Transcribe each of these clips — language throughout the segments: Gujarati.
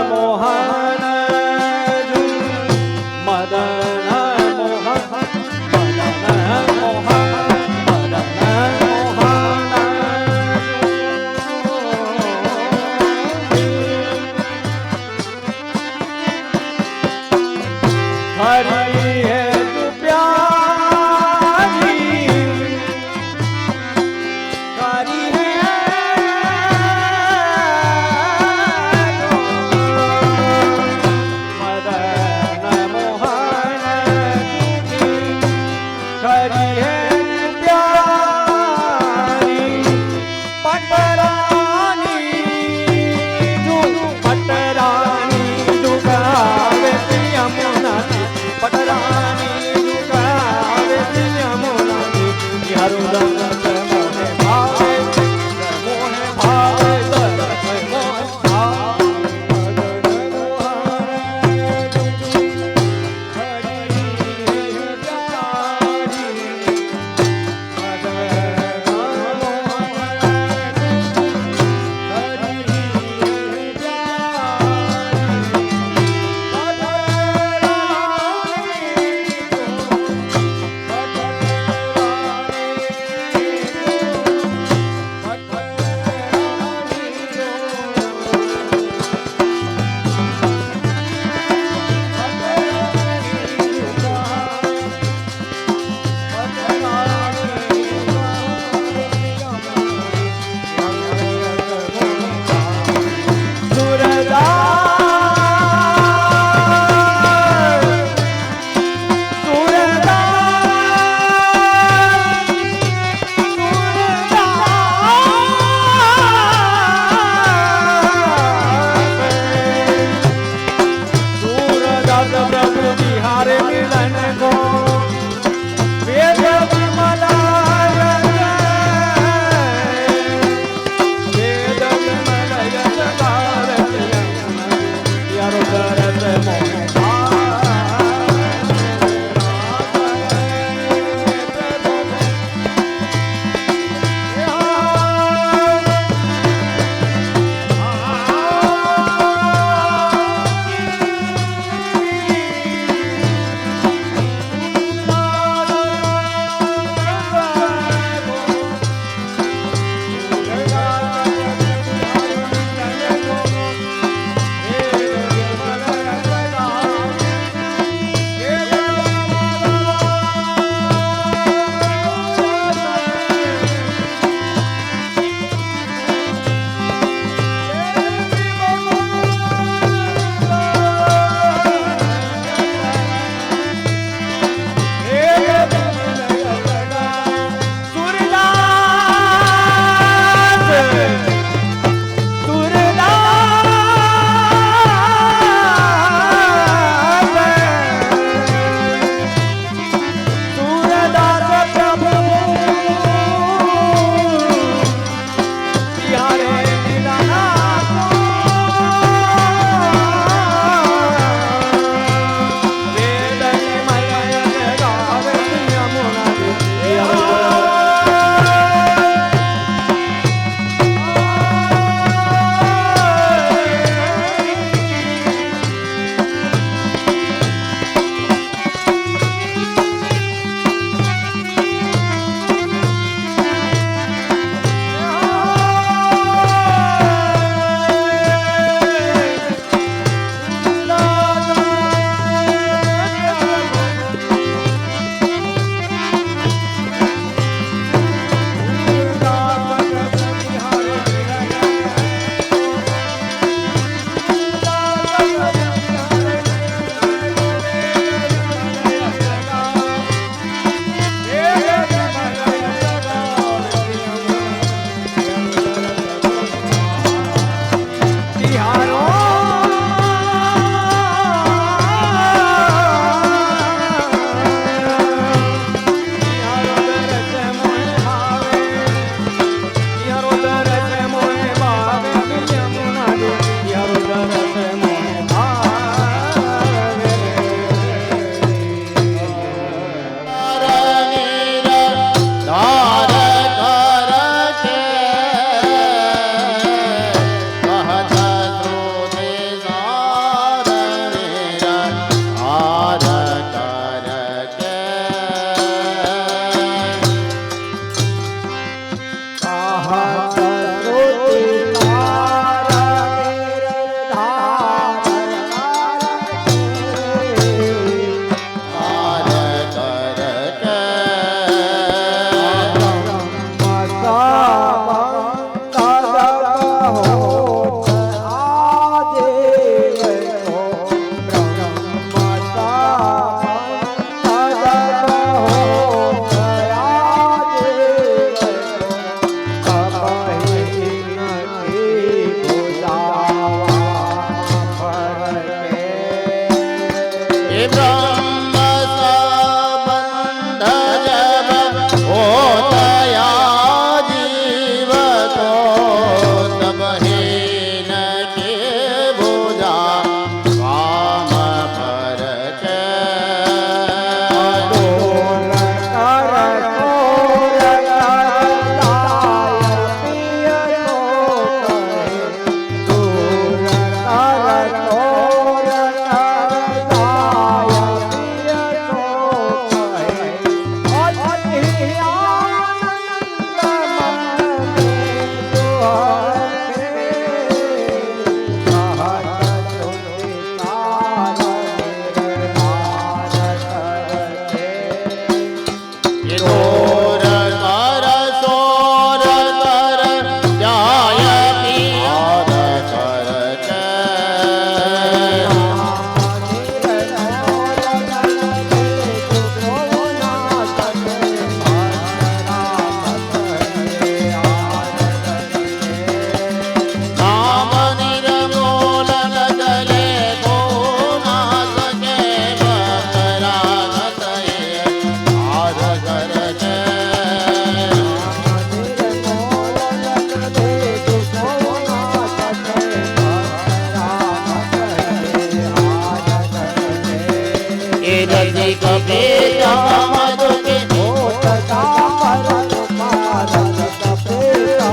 મોહન મદન हरी है तू प्यारी हरी है कपे मधुके होत जामरत मारत तपेता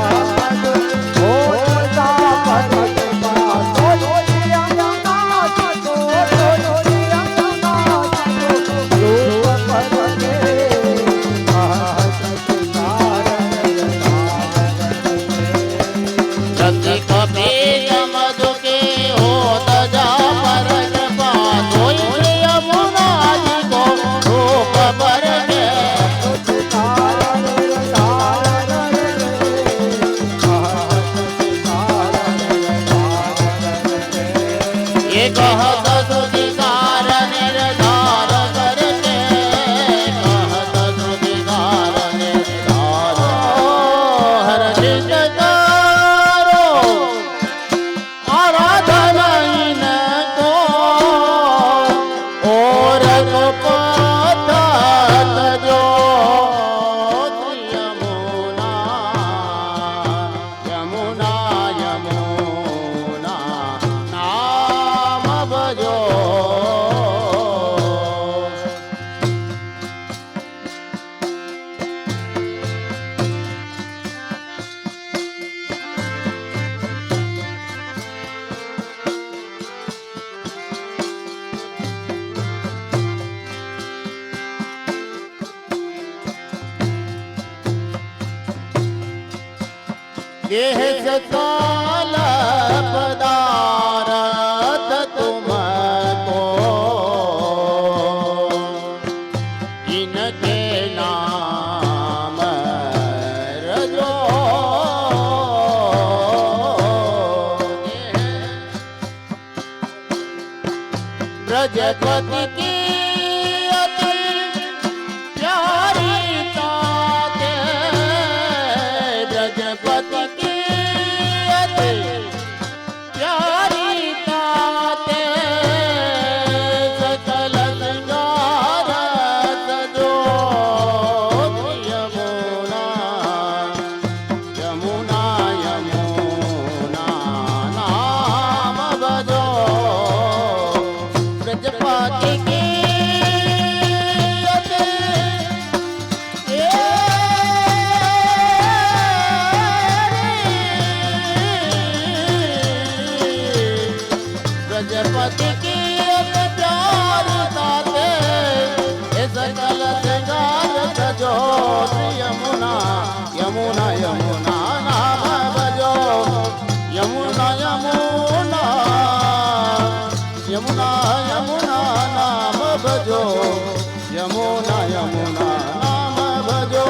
होत जामरत मारत लोहिया रूप परके रति कपे मधुके होत जा परक पातोई यमुना जी को रूप परके ये कहत सुधिकार निर्धार करके कहत सुधिकार निर्धार हर चितकारो आराधना इनको और पथ जो यमुना यमुना यमुना नाम भजो देह सकाल पदारथ तुमको इनके नाम रजो ब्रजपति की अति प्यारी ताते ब्रजपति की अति प्यारी ताते सकल श्रृंगार सजो यमुना यमुना यमुना नाम भजो ब्रजपति की अति ब्रजपति की प्यार ताते सकल श्रृंगार सजो यमुना यमुना यमुना नाम भजो यमुना यमुना यमुना यमुना नाम भजो यमुना यमुना नाम भजो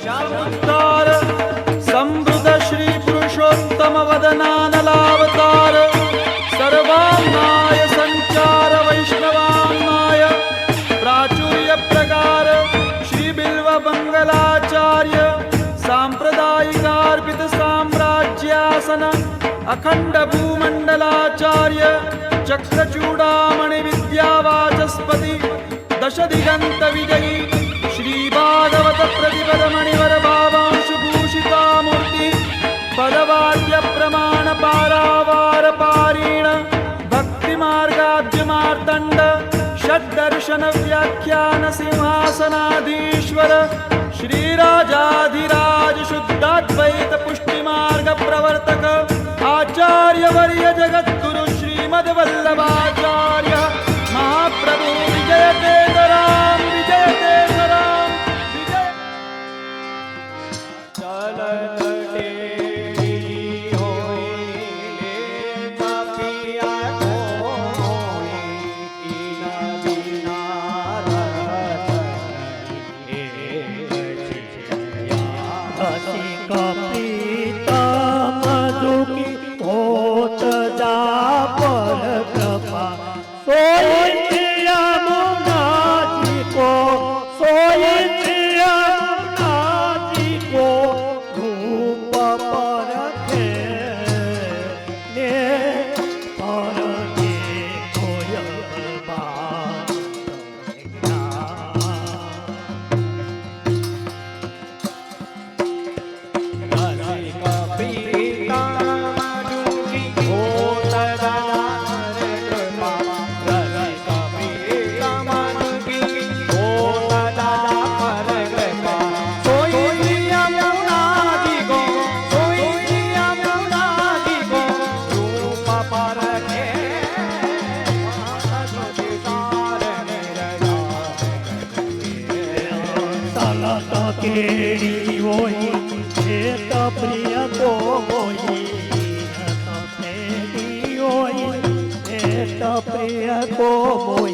श्यामोत्तार समृद्ध श्री पुरुषोत्तम वदनानलावतार सर्वांगाय संचार वैष्णवांगाय प्राचुर्य प्रकार श्री बिल्व मंगलाचार्य सांप्रदायिकार्पित साम्राज्यासन अखंड भूमंडलाचार्य चक्रचूड़ामणि विद्यावाचस्पति दश दिगंत विजयी श्री भागवत प्रतिपद मणिवर भावांशु भूषिता मूर्ति पदवाद्य प्रमाण पारावार पारीण भक्ति मार्गाद्य मार्तंड षड्दर्शन व्याख्यान सिंहासनाधीश्वर श्री राजाधिराज शुद्धाद्वैत पुष्टि मार्ग प्रवर्तक आचार्य वर्य जगद्गुरु श्रीमद वल्लभाचार्य महाप्रभु विजयते राम विजयते राम विजय चलत टेढ़ी होई लेता पिया कोई कीना बिना रहत एक छिया हसी कपिता मधुकी होत जा पर कृपा सोई यमुना जी को सोई यमुना जी को धूप पर खेले और देखो यमुना केड़ी होई एक प्रिय को होई केड़ी होई एक प्रिय को होई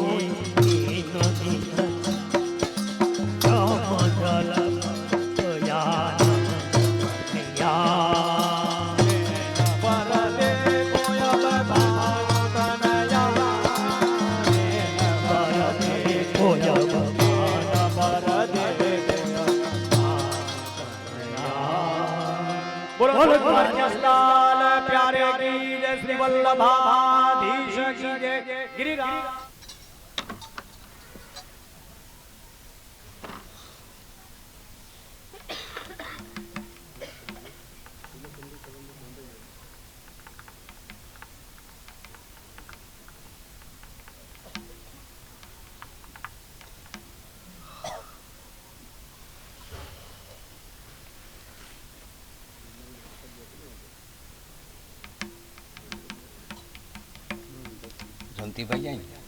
राम जल प्यारे की जय श्री वल्लभाधीश की जय गिरिराज કુંતીભાઈ જાય ને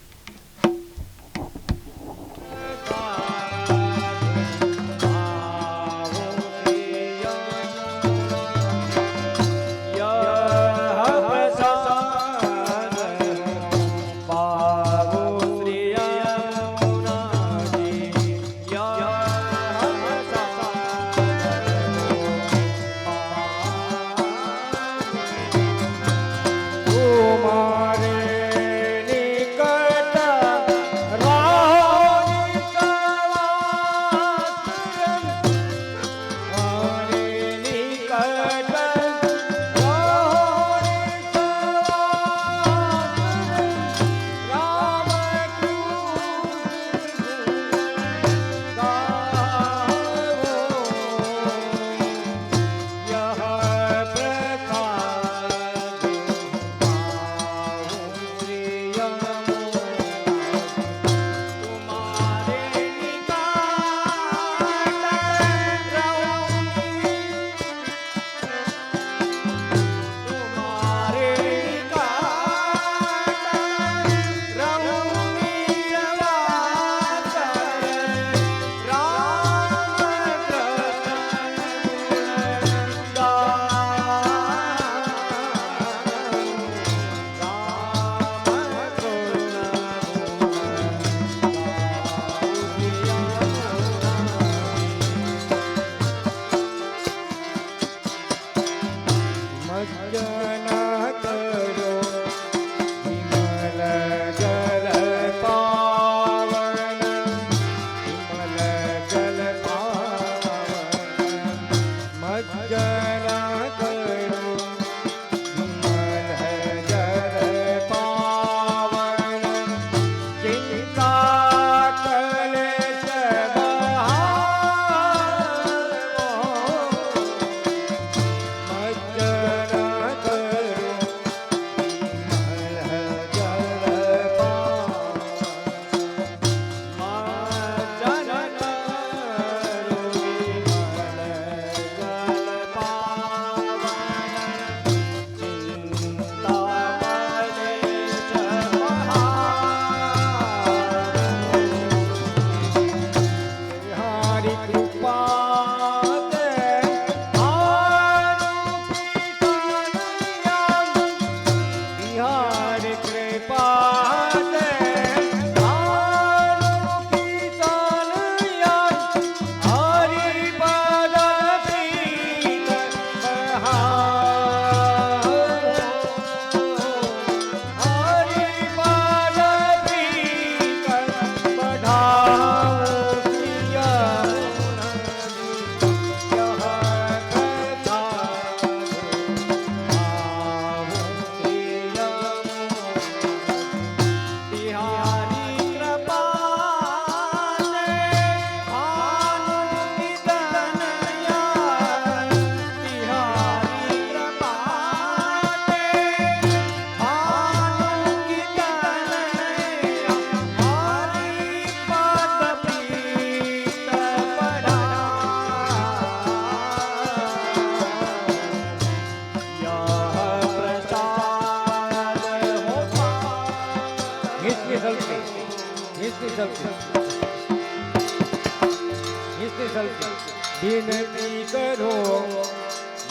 વિનતી કરો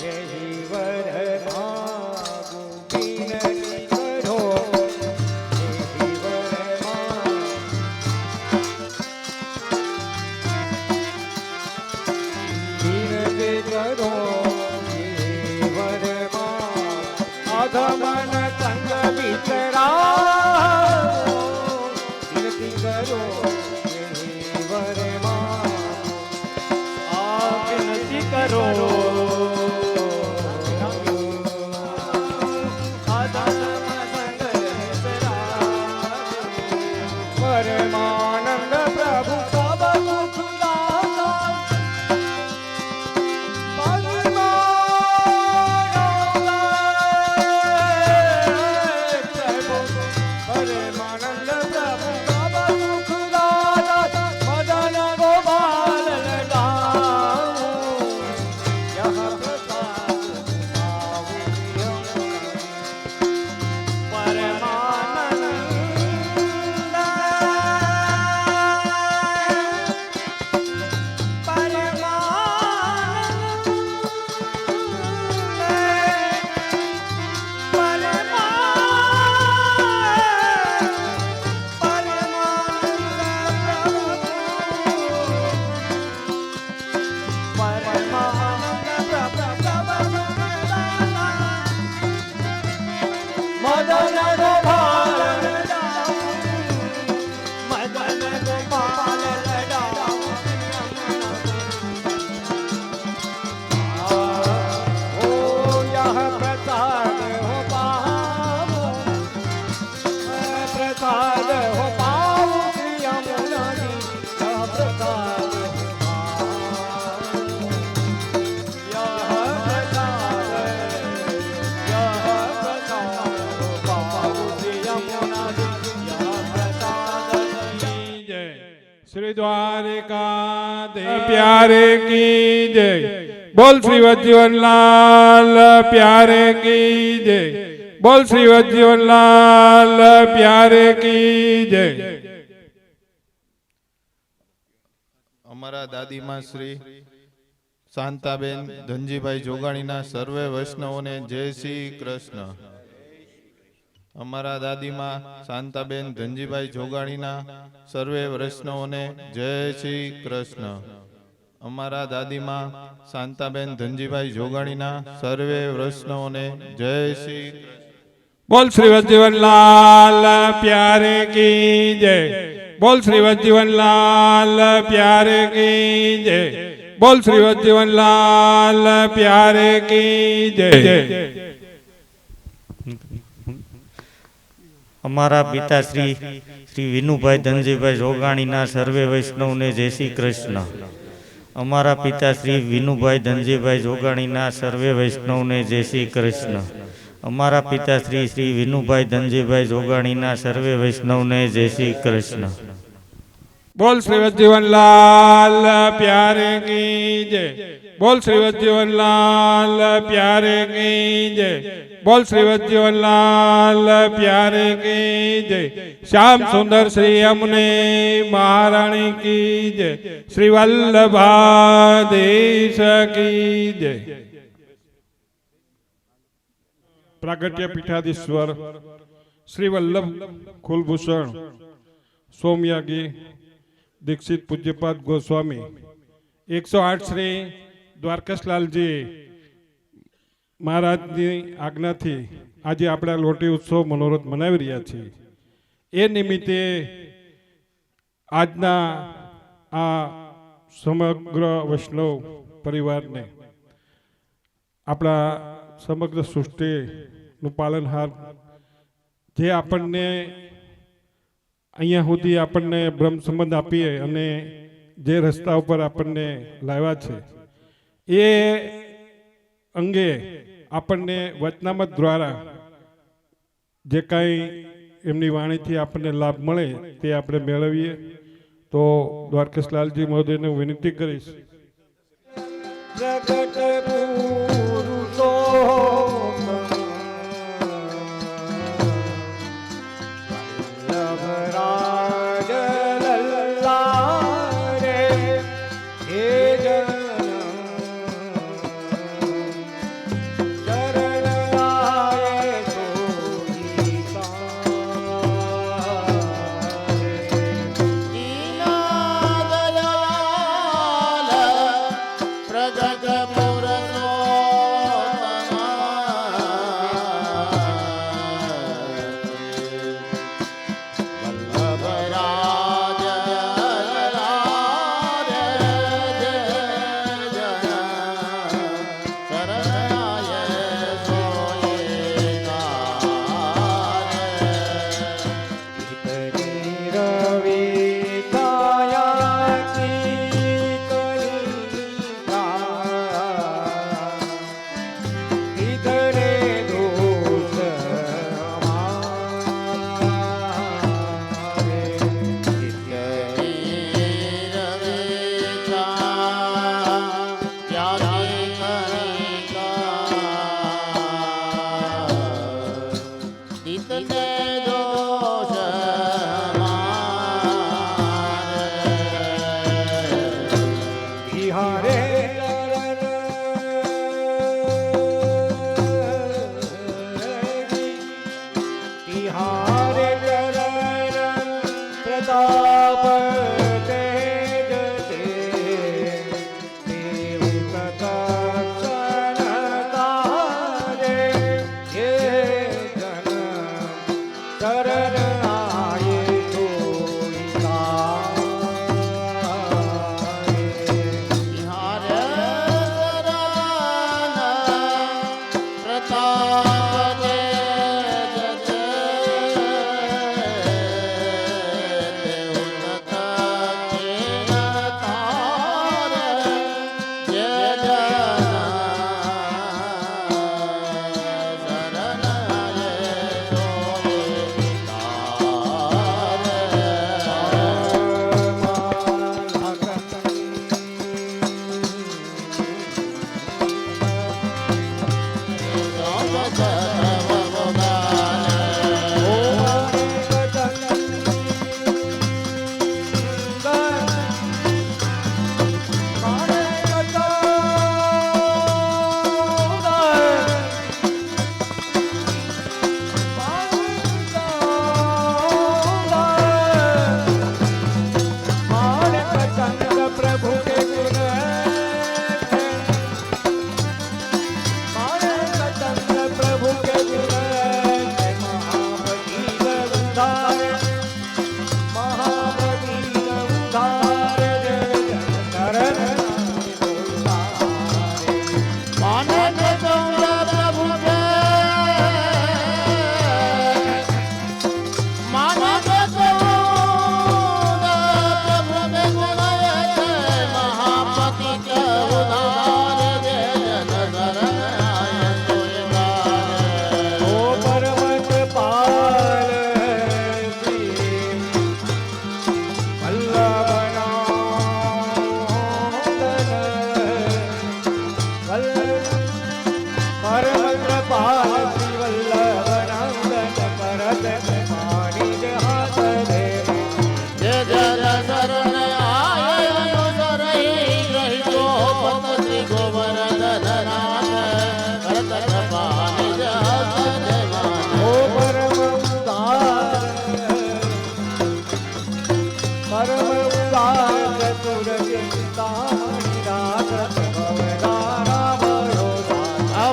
यही वर मांगू विनती करो यही वर मांगू विनती करो यही वर मांगू अधमन संग विचरा विनती करो यही वर मांगू आप विनती करो परमानंद प्रभु सब कुछ दाता परमानंद प्रभु सब कुछ दाता मदन गोपाल लटाऊं द्वारिका प्यारे की जय। बोल श्री वज्जीवन लाल प्यारे की जय। बोल श्री वज्जीवन लाल प्यारे की जय। અમારા દાદીમા શ્રી શાંતાબેન ધનજીભાઈ જોગાણીના સર્વે વૈષ્ણવોને જય શ્રી કૃષ્ણ। અમારા દાદીમા શાંતાબેન ધનજીભાઈ જોગાણીના સર્વે વૈષ્ણવોને જય શ્રી કૃષ્ણ। અમારા દાદીમા શાંતાબેન ધનજીભાઈ જોગાણીના સર્વે વૈષ્ણવોને જય શ્રી કૃષ્ણ। बोल श्री वज्जीवन लाल प्यारे की जय। बोल श्री वज्जीवन लाल प्यारे की जय। बोल श्री वज्जीवन लाल प्यारे की जय। અમારા પિતાશ્રી શ્રી વિનુભાઈ ધનજીભાઈ જોગાણીના સર્વે વૈષ્ણવને જય શ્રી કૃષ્ણ। અમારા પિતાશ્રી વિનુભાઈ ધનજીભાઈ જોગાણીના સર્વે વૈષ્ણવને જય શ્રી કૃષ્ણ। અમારા પિતાશ્રી શ્રી વિનુભાઈ ધનજીભાઈ જોગાણીના સર્વે વૈષ્ણવને જય શ્રી કૃષ્ણ। बोल श्री वज्जीवन लाल प्यारे की जय। बोल श्री वज्जीवन लाल प्यारे की जय। बोल श्री वज्जीवन लाल प्यारे की जय। श्याम सुंदर श्री अमने महारानी की जय। श्री वल्लभाधीश की जय। प्रागट्य पीठाधीश्वर श्री वल्लभ कुलभूषण सोमयागी दीक्षित पूज्यपाद गोस्वामी 108 श्री દ્વારકેશલાલજી મહારાજની આજ્ઞાથી આજે આપણે લોટી ઉત્સવ મનોરથ મનાવી રહ્યા છીએ। એ નિમિત્તે આજના આ સમગ્ર વૈષ્ણવ પરિવારને આપણા સમગ્ર સૃષ્ટિનું પાલનહાર જે આપણને અહીંયા સુધી આપણને બ્રહ્મ સંબંધ આપીએ અને જે રસ્તા ઉપર આપણને લાવ્યા છે એ અંગે આપણને વચનામત દ્વારા જે કાંઈ એમની વાણીથી આપણને લાભ મળે તે આપણે મેળવીએ। તો દ્વારકેશલાલજી મહોદયને હું વિનંતી કરીશ। જગત પુરુષો प्रताप तेज देव कथा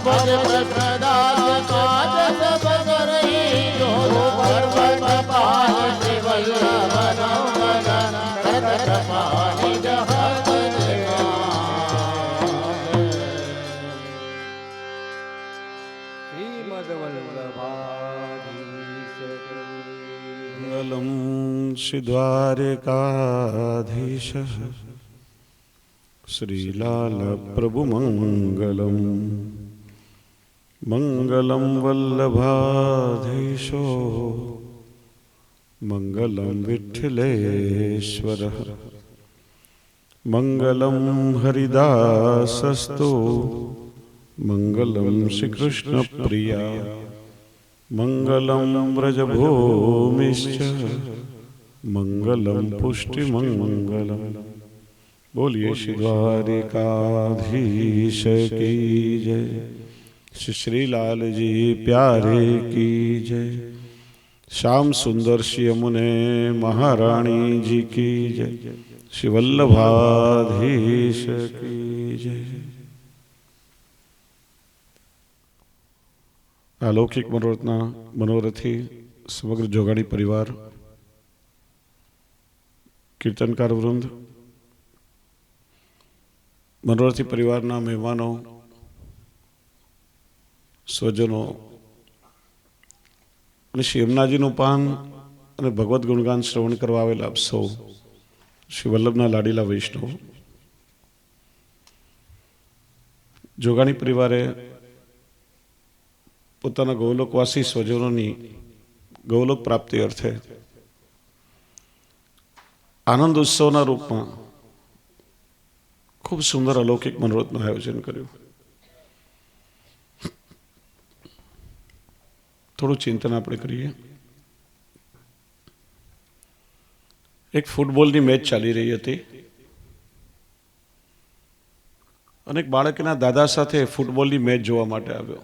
ભજ પ્રદાસ કાજ સબ કરઈ જો પર્વત પાલ શ્રી વલ્લભ નંદન કરત પાની જહત મંગલમ શ્રી દ્વારકાધીશ શ્રીલાલ પ્રભુ મંગલમ મંગલમ વલ્લભાધીશો મંગલમ વિઠ્ઠલેશ્વર મંગલમ હરિદાસસ્તુ મંગલમ શ્રી કૃષ્ણ પ્રિયા મંગલમ વ્રજભૂમિશ્ચ મંગલમ પુષ્ટિમંગલમ બોલીએ શ્રી દ્વારિકાધીશ કી જય શ્રી શ્રીલાલજી પ્યારે કી જય શ્યામ સુંદર શ્રી યમુને મહારાણી જી કી જય શ્રી વલ્લભાધીશ કી જય અલૌકિક મનોરથના મનોરથી સમગ્ર જોગાણી પરિવાર, કીર્તનકાર વૃંદ, મનોરથી પરિવારના મહેમાનો, સ્વજનો અને શ્રી યમુનાજીનું પાન અને ભગવદ્ ગુણગાન શ્રવણ કરવા આવેલા આપ સૌ શ્રી વલ્લભના લાડીલા વૈષ્ણવ, જોગાણી પરિવારે પોતાના ગૌલોકવાસી સ્વજનોની ગૌલોક પ્રાપ્તિ અર્થે આનંદ ઉત્સવના રૂપમાં ખૂબ સુંદર અલૌકિક મનોરથનું આયોજન કર્યું. થોડું ચિંતન આપણે કરીએ. એક ફૂટબોલની મેચ ચાલી રહી હતી અને એક બાળકના દાદા સાથે ફૂટબોલની મેચ જોવા માટે આવ્યો.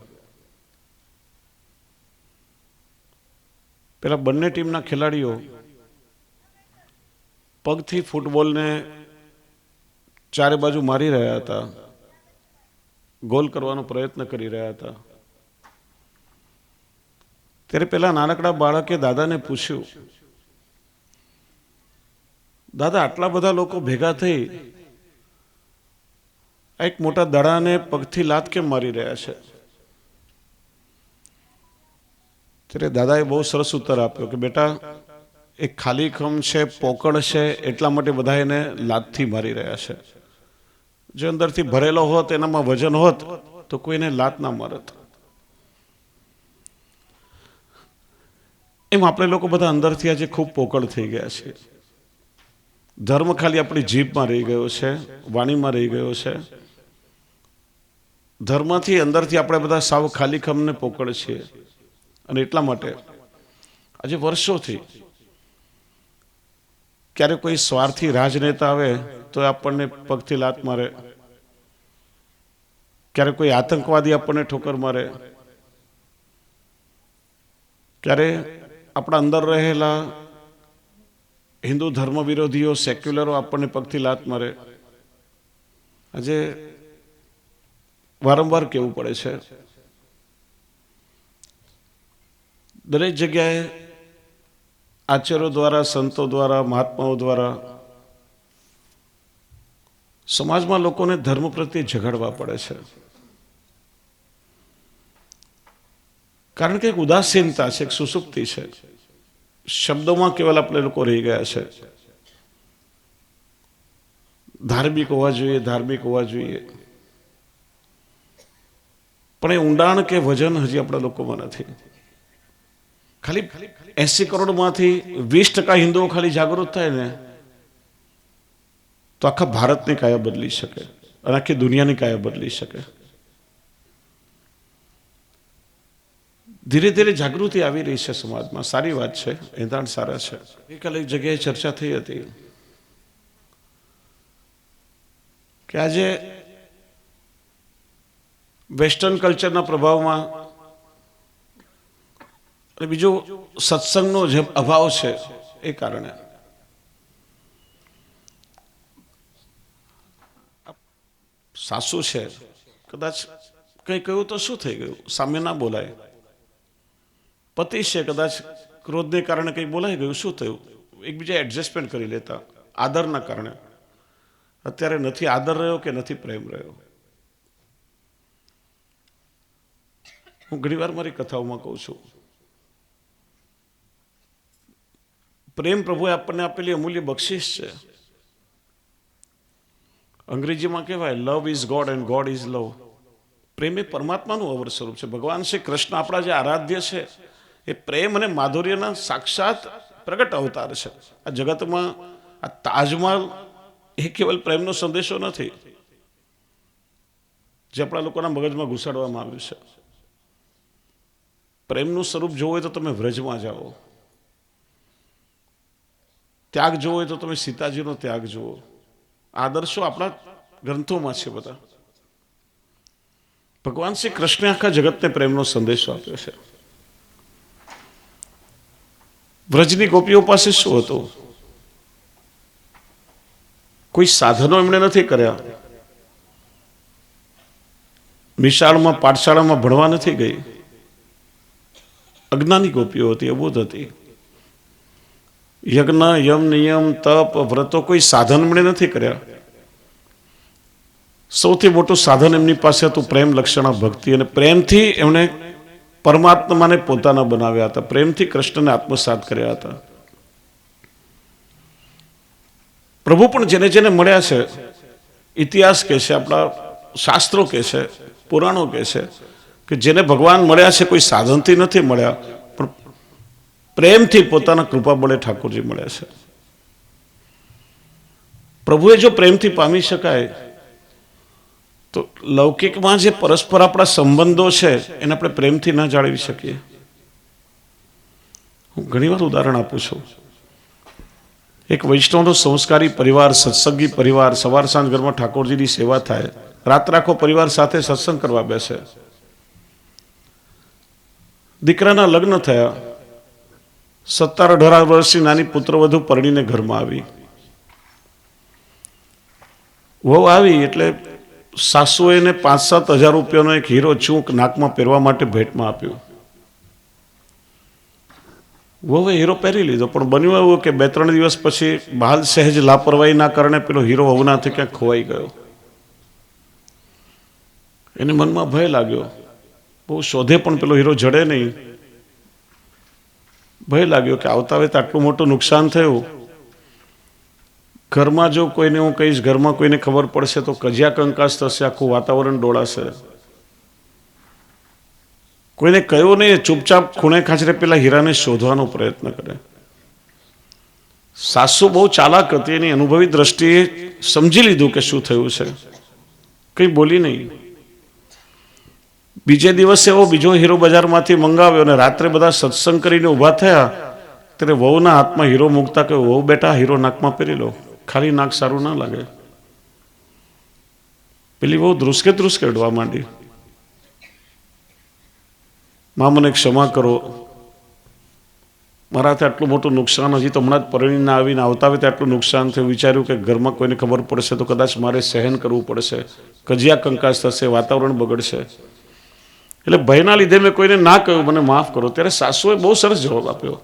પેલા બંને ટીમના ખેલાડીઓ પગથી ફૂટબોલને ચારે બાજુ મારી રહ્યા હતા, ગોલ કરવાનો પ્રયત્ન કરી રહ્યા હતા. ત્યારે પેલા નાનકડા બાળકે દાદાને પૂછ્યું, દાદા આટલા બધા લોકો ભેગા થઈ એક મોટા દડાને પગથી લાત કેમ મારી રહ્યા છે? ત્યારે દાદાએ બહુ સરસ ઉત્તર આપ્યો કે બેટા, એક ખાલી ખમ છે, પોકળ છે, એટલા માટે બધા એને લાતથી મારી રહ્યા છે. જો અંદરથી ભરેલો હોત, એનામાં વજન હોત તો કોઈને લાત ના મારત. એમ આપણે લોકો બધા અંદરથી આજે ખૂબ પોકળ થઈ ગયા છે. ધર્મ ખાલી આપણી જીભમાં રહી ગયો છે, વાણીમાં રહી ગયો છે. ધર્મથી અંદરથી આપણે બધા સાવ ખાલી ખમને પોકળ છીએ. અને એટલા માટે આજે વર્ષોથી ક્યારે કોઈ સ્વાર્થી રાજનેતા આવે તો આપણને પગથી લાત મારે, ક્યારે કોઈ આતંકવાદી આપણને ઠોકર મારે, ક્યારે આપણા અંદર રહેલા હિન્દુ ધર્મ વિરોધીઓ, સેક્યુલરો આપણને પગથી લાત મારે. આજે વારંવાર કહેવું પડે છે, દરેક જગ્યાએ આચાર્યો દ્વારા, સંતો દ્વારા, મહાત્માઓ દ્વારા સમાજમાં લોકોને ધર્મ પ્રત્યે ઝઘડવા પડે છે. કારણ કે એક ઉદાસીનતા છે, એક સુસુપ્તિ છે. શબ્દોમાં કેવલ આપણે લોકો રહી ગયા છે. ધાર્મિક હોવા જોઈએ, ધાર્મિક હોવા જોઈએ, પણ એ ઊંડાણ કે વજન હજી આપણા લોકોમાં નથી. ખાલી 80 કરોડમાંથી 20% હિન્દુઓ ખાલી જાગૃત થાય ને તો આખા ભારતની કાયા બદલી શકે અને આખી દુનિયાની કાયા બદલી શકે. ધીરે ધીરે જાગૃતિ આવી રહી છે સમાજમાં. સારી વાત છે, એંધાણ સારા છે. ગઈકાલે એક જગ્યાએ ચર્ચા થઈ હતી કે આજે વેસ્ટર્ન કલ્ચરના પ્રભાવમાં અને બીજો સત્સંગનો જે અભાવ છે એ કારણે સાસુ છે, કદાચ કંઈ કહ્યું તો શું થઈ ગયું? સામે ના બોલાય. પતિ છે, કદાચ ક્રોધને કારણે કંઈ બોલાઈ ગયું, શું થયું? એકબીજા એડજસ્ટમેન્ટ કરી લેતા આદરના કારણે. અત્યારે નથી આદર રહ્યો કે નથી પ્રેમ રહ્યો. હું ઘણીવાર મારી કથાઓમાં કહું છું, પ્રેમ પ્રભુએ આપણને આપેલી અમૂલ્ય બક્ષિસ છે. અંગ્રેજીમાં કહેવાય love is God and God is love. પ્રેમ એ પરમાત્માનું અવર સ્વરૂપ છે. ભગવાન શ્રી કૃષ્ણ આપણા જે આરાધ્ય છે એ પ્રેમ અને માધુર્યના સાક્ષાત પ્રગટ અવતાર છે. આ જગતમાં આ તાજમહલ એ કેવલ પ્રેમનો સંદેશો નથી જે આપણા લોકોના મગજમાં ઘુસાડવામાં આવ્યું છે. પ્રેમનું સ્વરૂપ જોવું હોય તો તમે વ્રજમાં જાઓ. ત્યાગ જોવો હોય તો તમે સીતાજીનો ત્યાગ જુઓ. આદર્શો આપણા ગ્રંથોમાં છે બધા. ભગવાન શ્રી કૃષ્ણે આખા જગતને પ્રેમનો સંદેશો આપ્યો છે. વ્રજની ગોપીઓ પાસે શું હતું? કોઈ સાધનો એમણે નથી કર્યા. નિશાળમાં પાઠશાળામાં ભણવા નથી ગઈ. અજ્ઞાની ગોપીઓ હતી, અબોધ હતી. યજ્ઞ, યમ, નિયમ, તપ, વ્રતો કોઈ સાધન એમણે નથી કર્યા. સૌથી મોટું સાધન એમની પાસે હતું પ્રેમ લક્ષણા ભક્તિ. અને પ્રેમથી એમણે પરમાત્માને પોતાના બનાવ્યા હતા. પ્રેમથી કૃષ્ણને આત્મસાત કર્યા હતા. પ્રભુ પણ જેને જેને મળ્યા છે, ઇતિહાસ કહે છે, આપણા શાસ્ત્રો કહે છે, પુરાણો કહે છે કે જેને ભગવાન મળ્યા છે કોઈ સાધનથી નથી મળ્યા, પણ પ્રેમથી પોતાના કૃપા બળે ઠાકોરજી મળ્યા છે. પ્રભુએ જો પ્રેમથી પામી શકાય તો લૌકિકમાં જે પરસ્પર આપણા સંબંધો છે એને આપણે પ્રેમથી ના જાળવી શકીએ. હું ઘણીવાર ઉદાહરણ આપું છું. એક વૈષ્ણવનો સંસ્કારી પરિવાર, સત્સંગી પરિવાર, સવાર સાંજ ઘરમાં ઠાકોરજીની સેવા થાય, રાત રાખો પરિવાર સાથે સત્સંગ કરવા બેસે. દીકરાના લગ્ન થયા, 17-18 વર્ષની નાની પુત્રવધુ પરણીને ઘરમાં આવી. વહુ આવી એટલે સાસુએ એને 5-7 હજાર રૂપિયાનો એક હીરો ચૂંક નાકમાં પહેરવા માટે ભેટમાં આપ્યું. વહુએ હીરો પહેરી લીધો, પણ બન્યું એવું કે 2-3 દિવસ પછી બહાલ સહેજ લાપરવાહીના કારણે પેલો હીરો વહુનાથી ક્યાંક ખોવાઈ ગયો. એને મનમાં ભય લાગ્યો. બહુ શોધે પણ પેલો હીરો જડે નહીં. ભય લાગ્યો કે આવતા વેત આટલું મોટું નુકસાન થયું. ઘરમાં જો કોઈને હું કહીશ, ઘરમાં કોઈને ખબર પડશે તો કજિયા કંકાસ થશે, આખું વાતાવરણ ડોળાશે. કોઈને કહ્યું નહીં, ચૂપચાપ ખૂણે ખાંચરે પેલા હીરાને શોધવાનો પ્રયત્ન કરે. સાસુ બહુ ચાલાક હતી, એની અનુભવી દ્રષ્ટિએ સમજી લીધું કે શું થયું છે, કંઈ બોલી નહીં. બીજે દિવસે એવો બીજો હીરો બજારમાંથી મંગાવ્યો અને રાત્રે બધા સત્સંગ કરીને ઊભા થયા ત્યારે વહુના હાથમાં હીરો મૂકતા કે વહુ બેટા હીરો નાકમાં પહેરી લો, ખાલી નાક સારું ના લાગે. પેલી બહુ ધ્રુસકે ધ્રુસકે અડવા માંડી. માં મને ક્ષમા કરો, મારાથી આટલું મોટું નુકસાન, હજી તો હમણાં જ પરણીને આવીને આવતા આવે આટલું નુકસાન થયું. વિચાર્યું કે ઘરમાં કોઈને ખબર પડશે તો કદાચ મારે સહન કરવું પડશે, કજિયા કંકાસ થશે, વાતાવરણ બગડશે. એટલે ભયના લીધે મેં કોઈને ના કહ્યું, મને માફ કરો. ત્યારે સાસુએ બહુ સરસ જવાબ આપ્યો.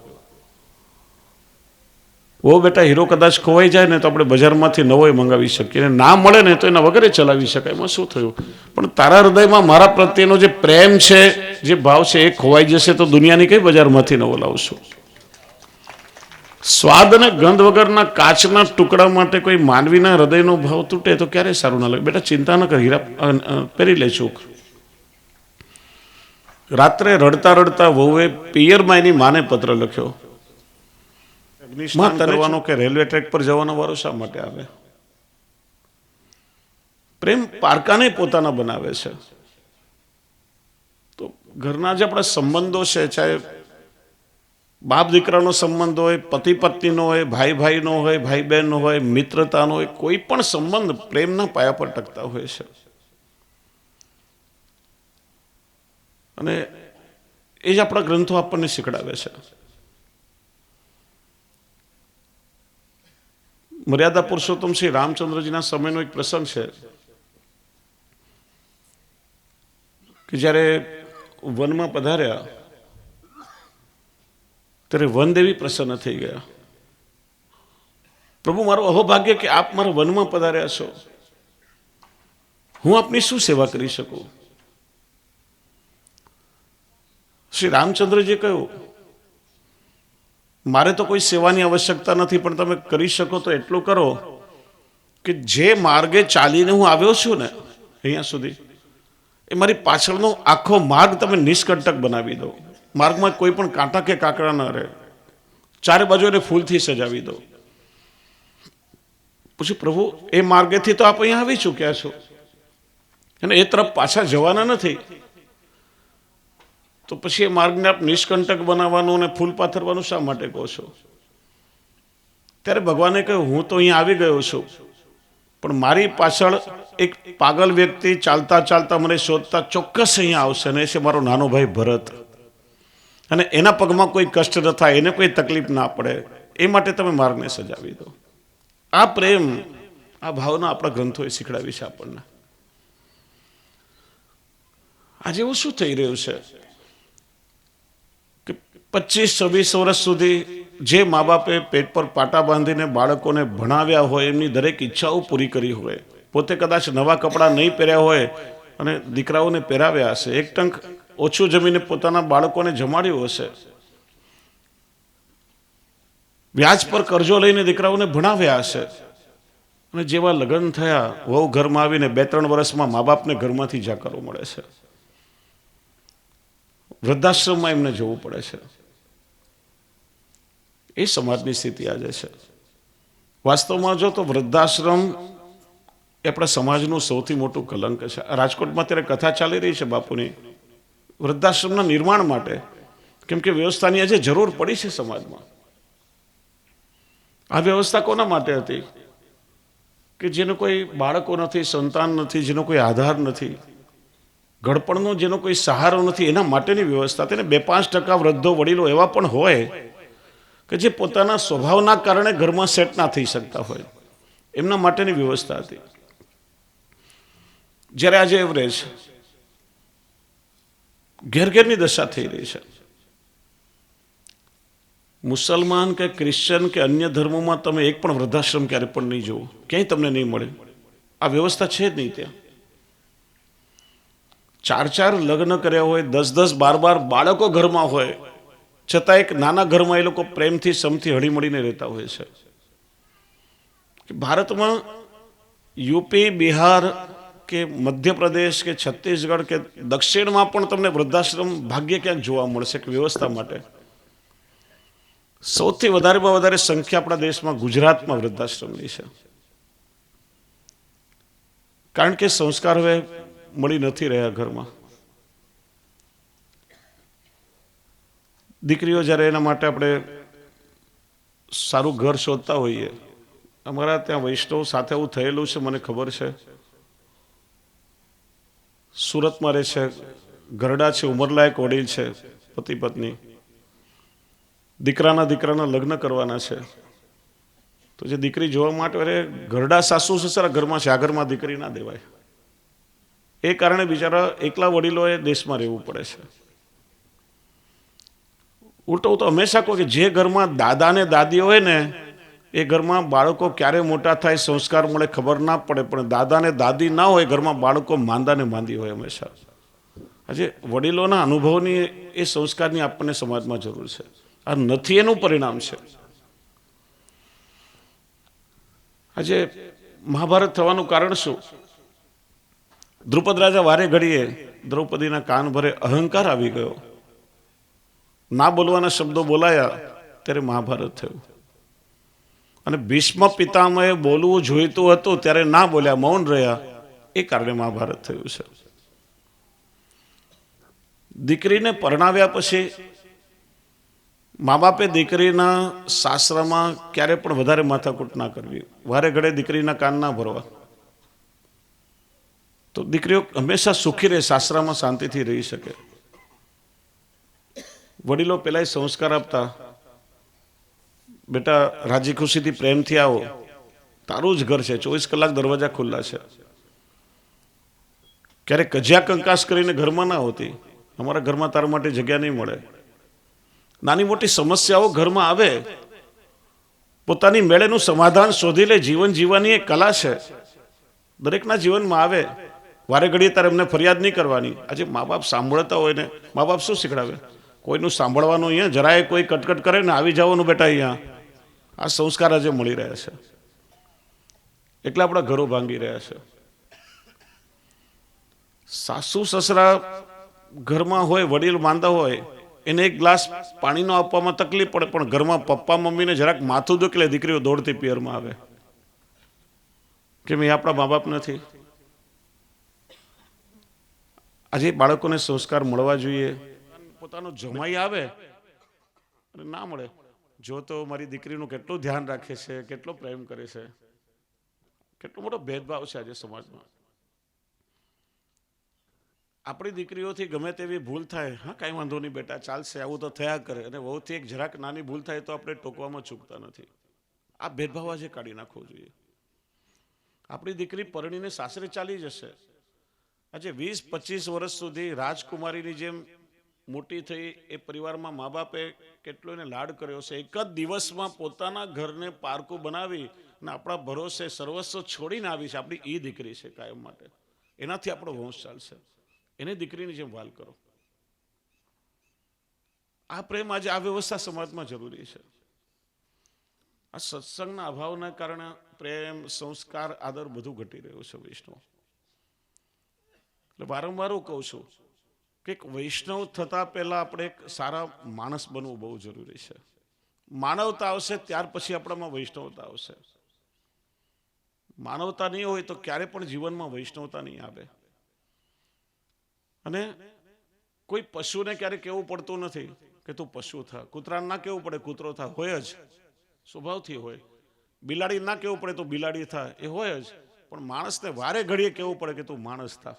ઓ બેટા, હીરો કદાચ ખોવાઈ જાય ને તો આપણે બજારમાંથી નવો મંગાવી શકીએ, ના મળે ને તો એના વગરે ચલાવી શકાય, એમાં શું થયું? પણ તારા હૃદયમાં મારા પ્રત્યેનો જે પ્રેમ છે, જે ભાવ છે, એ ખોવાઈ જશે તો દુનિયાની કઈ બજારમાંથી નવો લાવશું? સ્વાદ અને ગંધ વગરના કાચના ટુકડા માટે કોઈ માનવીના હૃદયનો ભાવ તૂટે તો ક્યારે સારું ના લાગે. બેટા ચિંતા ન કર, હીરા પહેરી લેશું. રાત્રે રડતા રડતા વહુએ પિયરમાં એની માને પત્ર લખ્યો, માં તરવાનો કે રેલવે ટ્રેક પર જવાનો વારો શા માટે આવે? પ્રેમ પારકાને પોતાના બનાવે છે. તો ઘરના જે આપણા સંબંધો છે, ચાહે બાપ દીકરાનો સંબંધ હોય, પતિ પત્નીનો હોય, ભાઈ ભાઈનો હોય, ભાઈ બહેનનો હોય, મિત્રતાનો હોય, કોઈ પણ સંબંધ પ્રેમના પાયા પર ટકતા હોય છે. અને એ જ આપણા ગ્રંથો આપણને શીખડાવે છે. મર્યાદા પુરુષોત્તમ શ્રી રામચંદ્રજીના સમયનો એક પ્રસંગ છે. કે જ્યારે વનમાં પધાર્યા ત્યારે વનદેવી પ્રસન્ન થઈ ગયા. પ્રભુ, મારું અહોભાગ્ય કે આપ મારા વનમાં પધાર્યા છો, હું આપની શું સેવા કરી શકું? શ્રી રામચંદ્રજી કહ્યું, મારે તો કોઈ સેવાની આવશ્યકતા નથી, પણ તમે કરી શકો તો એટલું કરો કે જે માર્ગે ચાલીને હું આવ્યો છું ને અહીંયા સુધી, એ મારી પાછળનો આખો માર્ગ તમે નિષ્કંટક બનાવી દો. માર્ગમાં કોઈ પણ કાંટા કે કાંકરા ન રહે, ચારે બાજુ એને ફૂલથી સજાવી દો. પછી પ્રભુ, એ માર્ગેથી તો આપ અહીંયા આવી ચૂક્યા છો અને એ તરફ પાછા જવાના નથી, તો પછી એ માર્ગને આપ નિષ્કંટક બનાવવાનું અને ફૂલ પાથરવાનું શા માટે કહો છો? ત્યારે ભગવાને કહ્યું, હું તો અહીંયા આવી ગયો છું, પણ મારી પાછળ એક પાગલ વ્યક્તિ ચાલતા ચાલતા મને શોધતા ચોક્કસ અહીંયા આવશે, અને એ છે મારો નાનો ભાઈ ભરત. અને એના પગમાં કોઈ કષ્ટ ન થાય, એને કોઈ તકલીફ ના પડે, એ માટે તમે માર્ગને સજાવી દો. આ પ્રેમ, આ ભાવના આપણા ગ્રંથોએ શીખડાવી છે આપણને. આજે એવું શું થઈ રહ્યું છે કે 25-26 વર્ષ સુધી જે મા બાપે પેટ પર પાટા બાંધીને બાળકોને ભણાવ્યા હોય, એમની દરેક ઈચ્છાઓ પૂરી કરી હોય, પોતે કદાચ નવા કપડાં નહીં પહેર્યા હોય અને દીકરાઓને પહેરાવ્યા હશે, એક ટંક ઓછું જમીને પોતાના બાળકોને જમાડ્યું હશે, વ્યાજ પર કરજો લઈને દીકરાઓને ભણાવ્યા હશે, અને જેવા લગ્ન થયા, વહુ ઘરમાં આવીને 2-3 વર્ષમાં મા બાપને ઘરમાંથી જાકારો મળે છે, વૃદ્ધાશ્રમમાં એમને જવું પડે છે. એ સમાજની સ્થિતિ આજે છે. વાસ્તવમાં જો તો વૃદ્ધાશ્રમ એ આપણા સમાજનું સૌથી મોટું કલંક છે. રાજકોટમાં અત્યારે કથા ચાલી રહી છે બાપુની વૃદ્ધાશ્રમના નિર્માણ માટે, કેમ કે વ્યવસ્થાની આજે જરૂર પડી છે સમાજમાં. આ વ્યવસ્થા કોના માટે હતી? કે જેનો કોઈ બાળકો નથી, સંતાન નથી, જેનો કોઈ આધાર નથી, ઘડપણનો જેનો કોઈ સહારો નથી, એના માટેની વ્યવસ્થા. તેને 2-5% વૃદ્ધો વડીલો એવા પણ હોય કે જે પોતાના સ્વભાવના કારણે ઘરમાં સેટ ના થઈ શકતા હોય, એમના માટેની વ્યવસ્થા હતી. જ્યારે આજે એવરેજ ઘેર ઘેરની દશા થઈ રહી છે. મુસલમાન કે ક્રિશ્ચન કે અન્ય ધર્મોમાં તમે એક પણ વૃદ્ધાશ્રમ ક્યારે પણ નહીં જુઓ, ક્યાંય તમને નહીં મળે. આ વ્યવસ્થા છે જ નહીં ત્યાં. 4-4 લગ્ન કર્યા હોય, 10-10, 12-12 બાળકો ઘરમાં હોય, છતાં એક નાના ઘરમાં એ લોકો પ્રેમથી સમથી હળીમળીને રહેતા હોય છે. ભારતમાં યુપી, બિહાર કે મધ્યપ્રદેશ કે છત્તીસગઢ કે દક્ષિણમાં પણ તમને વૃદ્ધાશ્રમ ભાગ્ય ક્યાંક જોવા મળશે કે વ્યવસ્થા માટે. સૌથી વધારેમાં વધારે સંખ્યા આપણા દેશમાં ગુજરાતમાં વૃદ્ધાશ્રમની છે. કારણ કે સંસ્કાર હવે મળી નથી રહ્યા ઘરમાં. દીકરીઓ જ્યારે એના માટે આપણે સારું ઘર શોધતા હોઈએ, અમારા ત્યાં વૈષ્ણવ સાથે એવું થયેલું છે, મને ખબર છે. સુરતમાં રહે છે, ગરડા છે, ઉંમરલાયક વડીલ છે, પતિ પત્ની, દીકરાના લગ્ન કરવાના છે. તો જે દીકરી જોવા માટે અરે ઘરડા સાસુ સસરા ઘરમાં છે, આ ઘરમાં દીકરી ના દેવાય. એ કારણે બિચારા એકલા વડીલોએ દેશમાં રહેવું પડે છે. ઉલટો તો હંમેશા કહું કે જે ઘરમાં દાદા ને દાદી હોય ને, એ ઘરમાં બાળકો ક્યારે મોટા થાય, સંસ્કાર મળે ખબર ના પડે. પણ દાદા ને દાદી ના હોય ઘરમાં, બાળકો માંદા ને માંદી હોય હંમેશા. આજે વડીલોના અનુભવની, એ સંસ્કારની આપણને સમાજમાં જરૂર છે. આ નથી એનું પરિણામ છે. આજે મહાભારત થવાનું કારણ શું? દ્રુપદ રાજા વારે ઘડીએ દ્રૌપદીના કાન ભરે અહંકાર આવી ગયો, ના બોલવાના શબ્દો બોલાયા, ત્યારે મહાભારત થયું. અને ભીષ્મ પિતામહે બોલવું જોઈતું હતું ત્યારે ના બોલ્યા, મૌન રહ્યા, એ કારણે મહાભારત થયું છે. દીકરીને પરણાવ્યા પછી મા બાપે દીકરીના સાસરામાં ક્યારે પણ વધારે માથાકૂટ ના કરવી, વારે ઘડે દીકરીના કાન ના ભરવા. તો દીકરીઓ હંમેશા સુખી રહે, સાસરામાં શાંતિથી રહી શકે. વડીલો પેલા સંસ્કાર આપતા, બેટા રાજી ખુશીથી પ્રેમથી આવો, તારું જ ઘર છે, 24 કલાક દરવાજા ખુલ્લા છે. ક્યારેક કજિયા કંકાસ કરીને ઘરમાં ના હોતી, અમારા ઘરમાં તારા માટે જગ્યા નહીં મળે. નાની મોટી સમસ્યાઓ ઘરમાં આવે, પોતાની મેળેનું સમાધાન શોધી લે. જીવન જીવવાની એક કલા છે, દરેકના જીવનમાં આવે. વારે ઘડીએ તારે એમને ફરિયાદ નહીં કરવાની. આજે મા બાપ સાંભળતા હોય ને, મા બાપ શું શીખડાવે? કોઈનું સાંભળવાનું, અહીંયા જરાય કોઈ કટકટ કરે ને આવી જવાનું બેટા અહીંયા. આ સંસ્કાર આજે મળી રહ્યા છે, એટલે આપણા ઘરો ભાંગી રહ્યા છે. સાસુ સસરા ઘરમાં હોય, વડીલ માંદા હોય, એને એક ગ્લાસ પાણીનો આપવામાં તકલીફ પડે, પણ ઘરમાં પપ્પા મમ્મીને જરાક માથું દુખે, દીકરીઓ દોડતી પિયરમાં આવે. કેમ? એ આપણા મા બાપ નથી? આજે બાળકોને સંસ્કાર મળવા જોઈએ. પોતાનો જમાઈ આવે અને ના મળે, જો તો મારી દીકરીનું કેટલું ધ્યાન રાખે છે, કેટલો પ્રેમ કરે છે. કેટલો મોટો ભેદભાવ છે આજે સમાજમાં. આપણી દીકરીઓથી ગમે તેવી ભૂલ થાય, હા કાંઈ વાંધો નહીં બેટા, ચાલશે, આવું તો થયા કરે. અને વહુથી એક જરાક નાની ભૂલ થાય તો આપણે ટોકવામાં ચૂકતા નથી. આ ભેદભાવ આજે કાઢી નાખવો જોઈએ. આપણી દીકરી પરણીને સાસરે ચાલી જશે. આજે 20-25 વર્ષ સુધી રાજકુમારીની જેમ મોટી થઈ, એ પરિવારમાં મા બાપે કેટલો એને લાડ કર્યો છે. એક જ દિવસમાં પોતાના ઘરને પારકું બનાવી અને આપણા ભરોસે સર્વસ્વ છોડીને આવી છે. આપણી એ દીકરી છે કાયમ માટે, એનાથી આપણો વંશ ચાલશે. એને દીકરીની જેમ વાલ કરો. આ પ્રેમ આજે આ વ્યવસ્થા સમાજમાં જરૂરી છે. આ સત્સંગના અભાવના કારણે પ્રેમ, સંસ્કાર, આદર બધું ઘટી રહ્યું છે વૈષ્ણવ. એટલે વારંવાર હું કહું છું કે વૈષ્ણવ થતા પહેલા આપણે એક સારા માણસ બનવું બહુ જરૂરી છે. માનવતા આવશે ત્યાર પછી આપણામાં વૈષ્ણવતા આવશે. માનવતા નહીં હોય તો ક્યારે પણ જીવનમાં વૈષ્ણવતા નહીં આવે. અને કોઈ પશુને ક્યારે કહેવું પડતું નથી કે તું પશુ થા. કૂતરાને ના કહેવું પડે કૂતરો થા, હોય જ, સ્વભાવથી હોય. બિલાડી ના કહેવું પડે તો બિલાડી થા, એ હોય જ. પણ માણસને વારે ઘડીએ કહેવું પડે કે તું માણસ થા.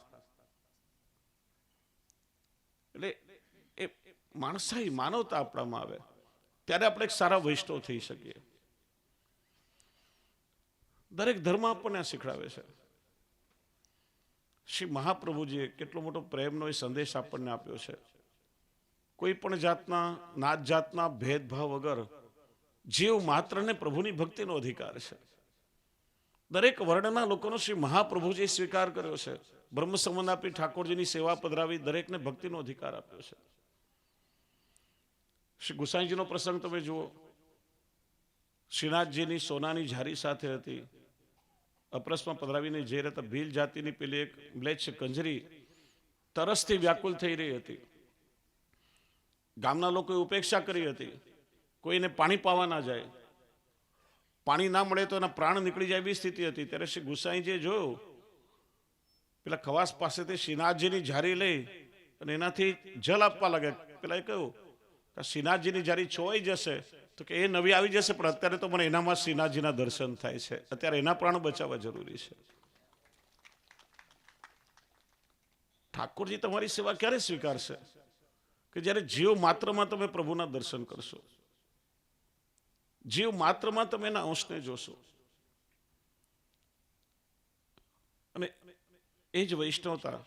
એટલે એ માણસાઈ, માનવતા આપણામાં આવે ત્યારે આપણે એક સારા વૈષ્ણવ થઈ શકીએ. દરેક ધર્મ આપણને આ શીખડાવે છે. શ્રી મહાપ્રભુજીએ કેટલો મોટો પ્રેમનો એ સંદેશ આપણને આપ્યો છે. કોઈ પણ જાતના નાત જાતના ભેદભાવ વગર જીવ માત્રને પ્રભુની ભક્તિનો અધિકાર છે. દરેક વર્ણના લોકોનો શ્રી મહાપ્રભુજીએ સ્વીકાર કર્યો છે. બ્રહ્મ સંબંધ આપી ઠાકોરજીની સેવા પધરાવી દરેકને ભક્તિનો અધિકાર આપ્યો છે. શ્રી ગુસાઈજીનો પ્રસંગ તમે જુઓ. શ્રીનાથજીની સોનાની ઝારી સાથે હતી. અપરસમાં પધરાવીને જઈ રહ્યા હતા. ભીલ જાતિની પેલી એક મ્લેચ્છ કંજરી તરસથી વ્યાકુલ થઈ રહી હતી. ગામના લોકોએ ઉપેક્ષા કરી હતી. કોઈને પાણી પાવા ના જાય, પાણી ના મળે તો એના પ્રાણ નીકળી જાય એવી સ્થિતિ હતી. ત્યારે શ્રી ગુસાઈજીએ જોયું, પેલા ખવાસ પાસેથી શ્રીનાથજીની ઝારી લઈ અને એનાથી જલ આપવા લાગ્યા. પેલા એ કહ્યું કે શ્રીનાથજીની ઝારી છોવાઈ જશે તો કે એ નવી આવી જશે, પણ અત્યારે તો મને એનામાં શ્રીનાથજીના દર્શન થાય છે. અત્યારે એના પ્રાણ બચાવવા જરૂરી છે. ઠાકોરજી તમારી સેવા ક્યારે સ્વીકારશે? કે જ્યારે જીવ માત્રમાં તમે પ્રભુના દર્શન કરશો, જીવ માત્રમાં તમે એના અંશને જોશો. અને એ જ વૈષ્ણવતા,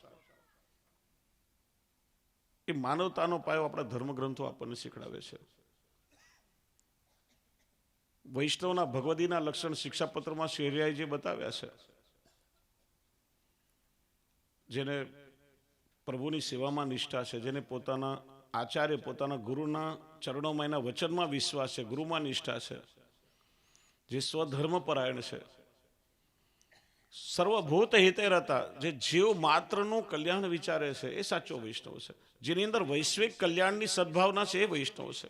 એ માનવતાનો પાયો આપણા ધર્મગ્રંથો આપણને શીખડાવે છે. વૈષ્ણવના ભગવદીના લક્ષણ શિક્ષાપત્રમાં શ્રી હરિરાયજીએ બતાવ્યા છે. જેને પ્રભુની સેવામાં નિષ્ઠા છે, જેને પોતાના આચાર્ય, પોતાના ગુરુના ચરણોમાં, એના વચનમાં વિશ્વાસ છે, ગુરુમાં નિષ્ઠા છે, જે સ્વધર્મ પરાયણ છે, સર્વભૂત હિતેરતા, જે જીવ માત્રનું કલ્યાણ વિચારે છે, એ સાચો વૈષ્ણવ છે. જેની અંદર વૈશ્વિક કલ્યાણની સદભાવના છે, એ વૈષ્ણવ છે.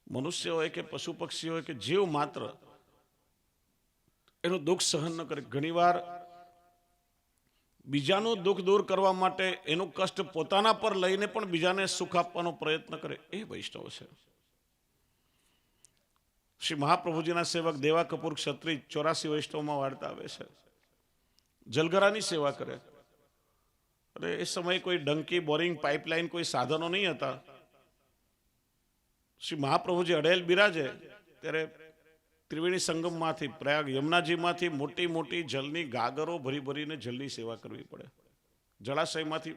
મનુષ્ય હોય કે પશુ પક્ષી હોય કે જીવ માત્ર એનું દુઃખ સહન ન કરે. ઘણીવાર બીજાનું દુઃખ દૂર કરવા માટે એનું કષ્ટ પોતાના પર લઈને પણ બીજાને સુખ આપવાનો પ્રયત્ન કરે, એ વૈષ્ણવ છે. શ્રી મહાપ્રભુજીના સેવક દેવા કપૂર ક્ષત્રિય 84 વૈષ્ણવમાં વાર્તા આવે છે. જલગરાની સેવા કરે. અને એ સમયે કોઈ ડંકી, બોરિંગ, પાઇપલાઇન, કોઈ સાધનો નહીં હતા. શ્રી મહાપ્રભુજી અડેલ બિરાજે ત્યારે ત્રિવેણી સંગમમાંથી પ્રયાગ યમુનાજીમાંથી મોટી મોટી જલની ગાગરો ભરી ભરીને જલની સેવા કરવી પડે. જળાશયમાંથી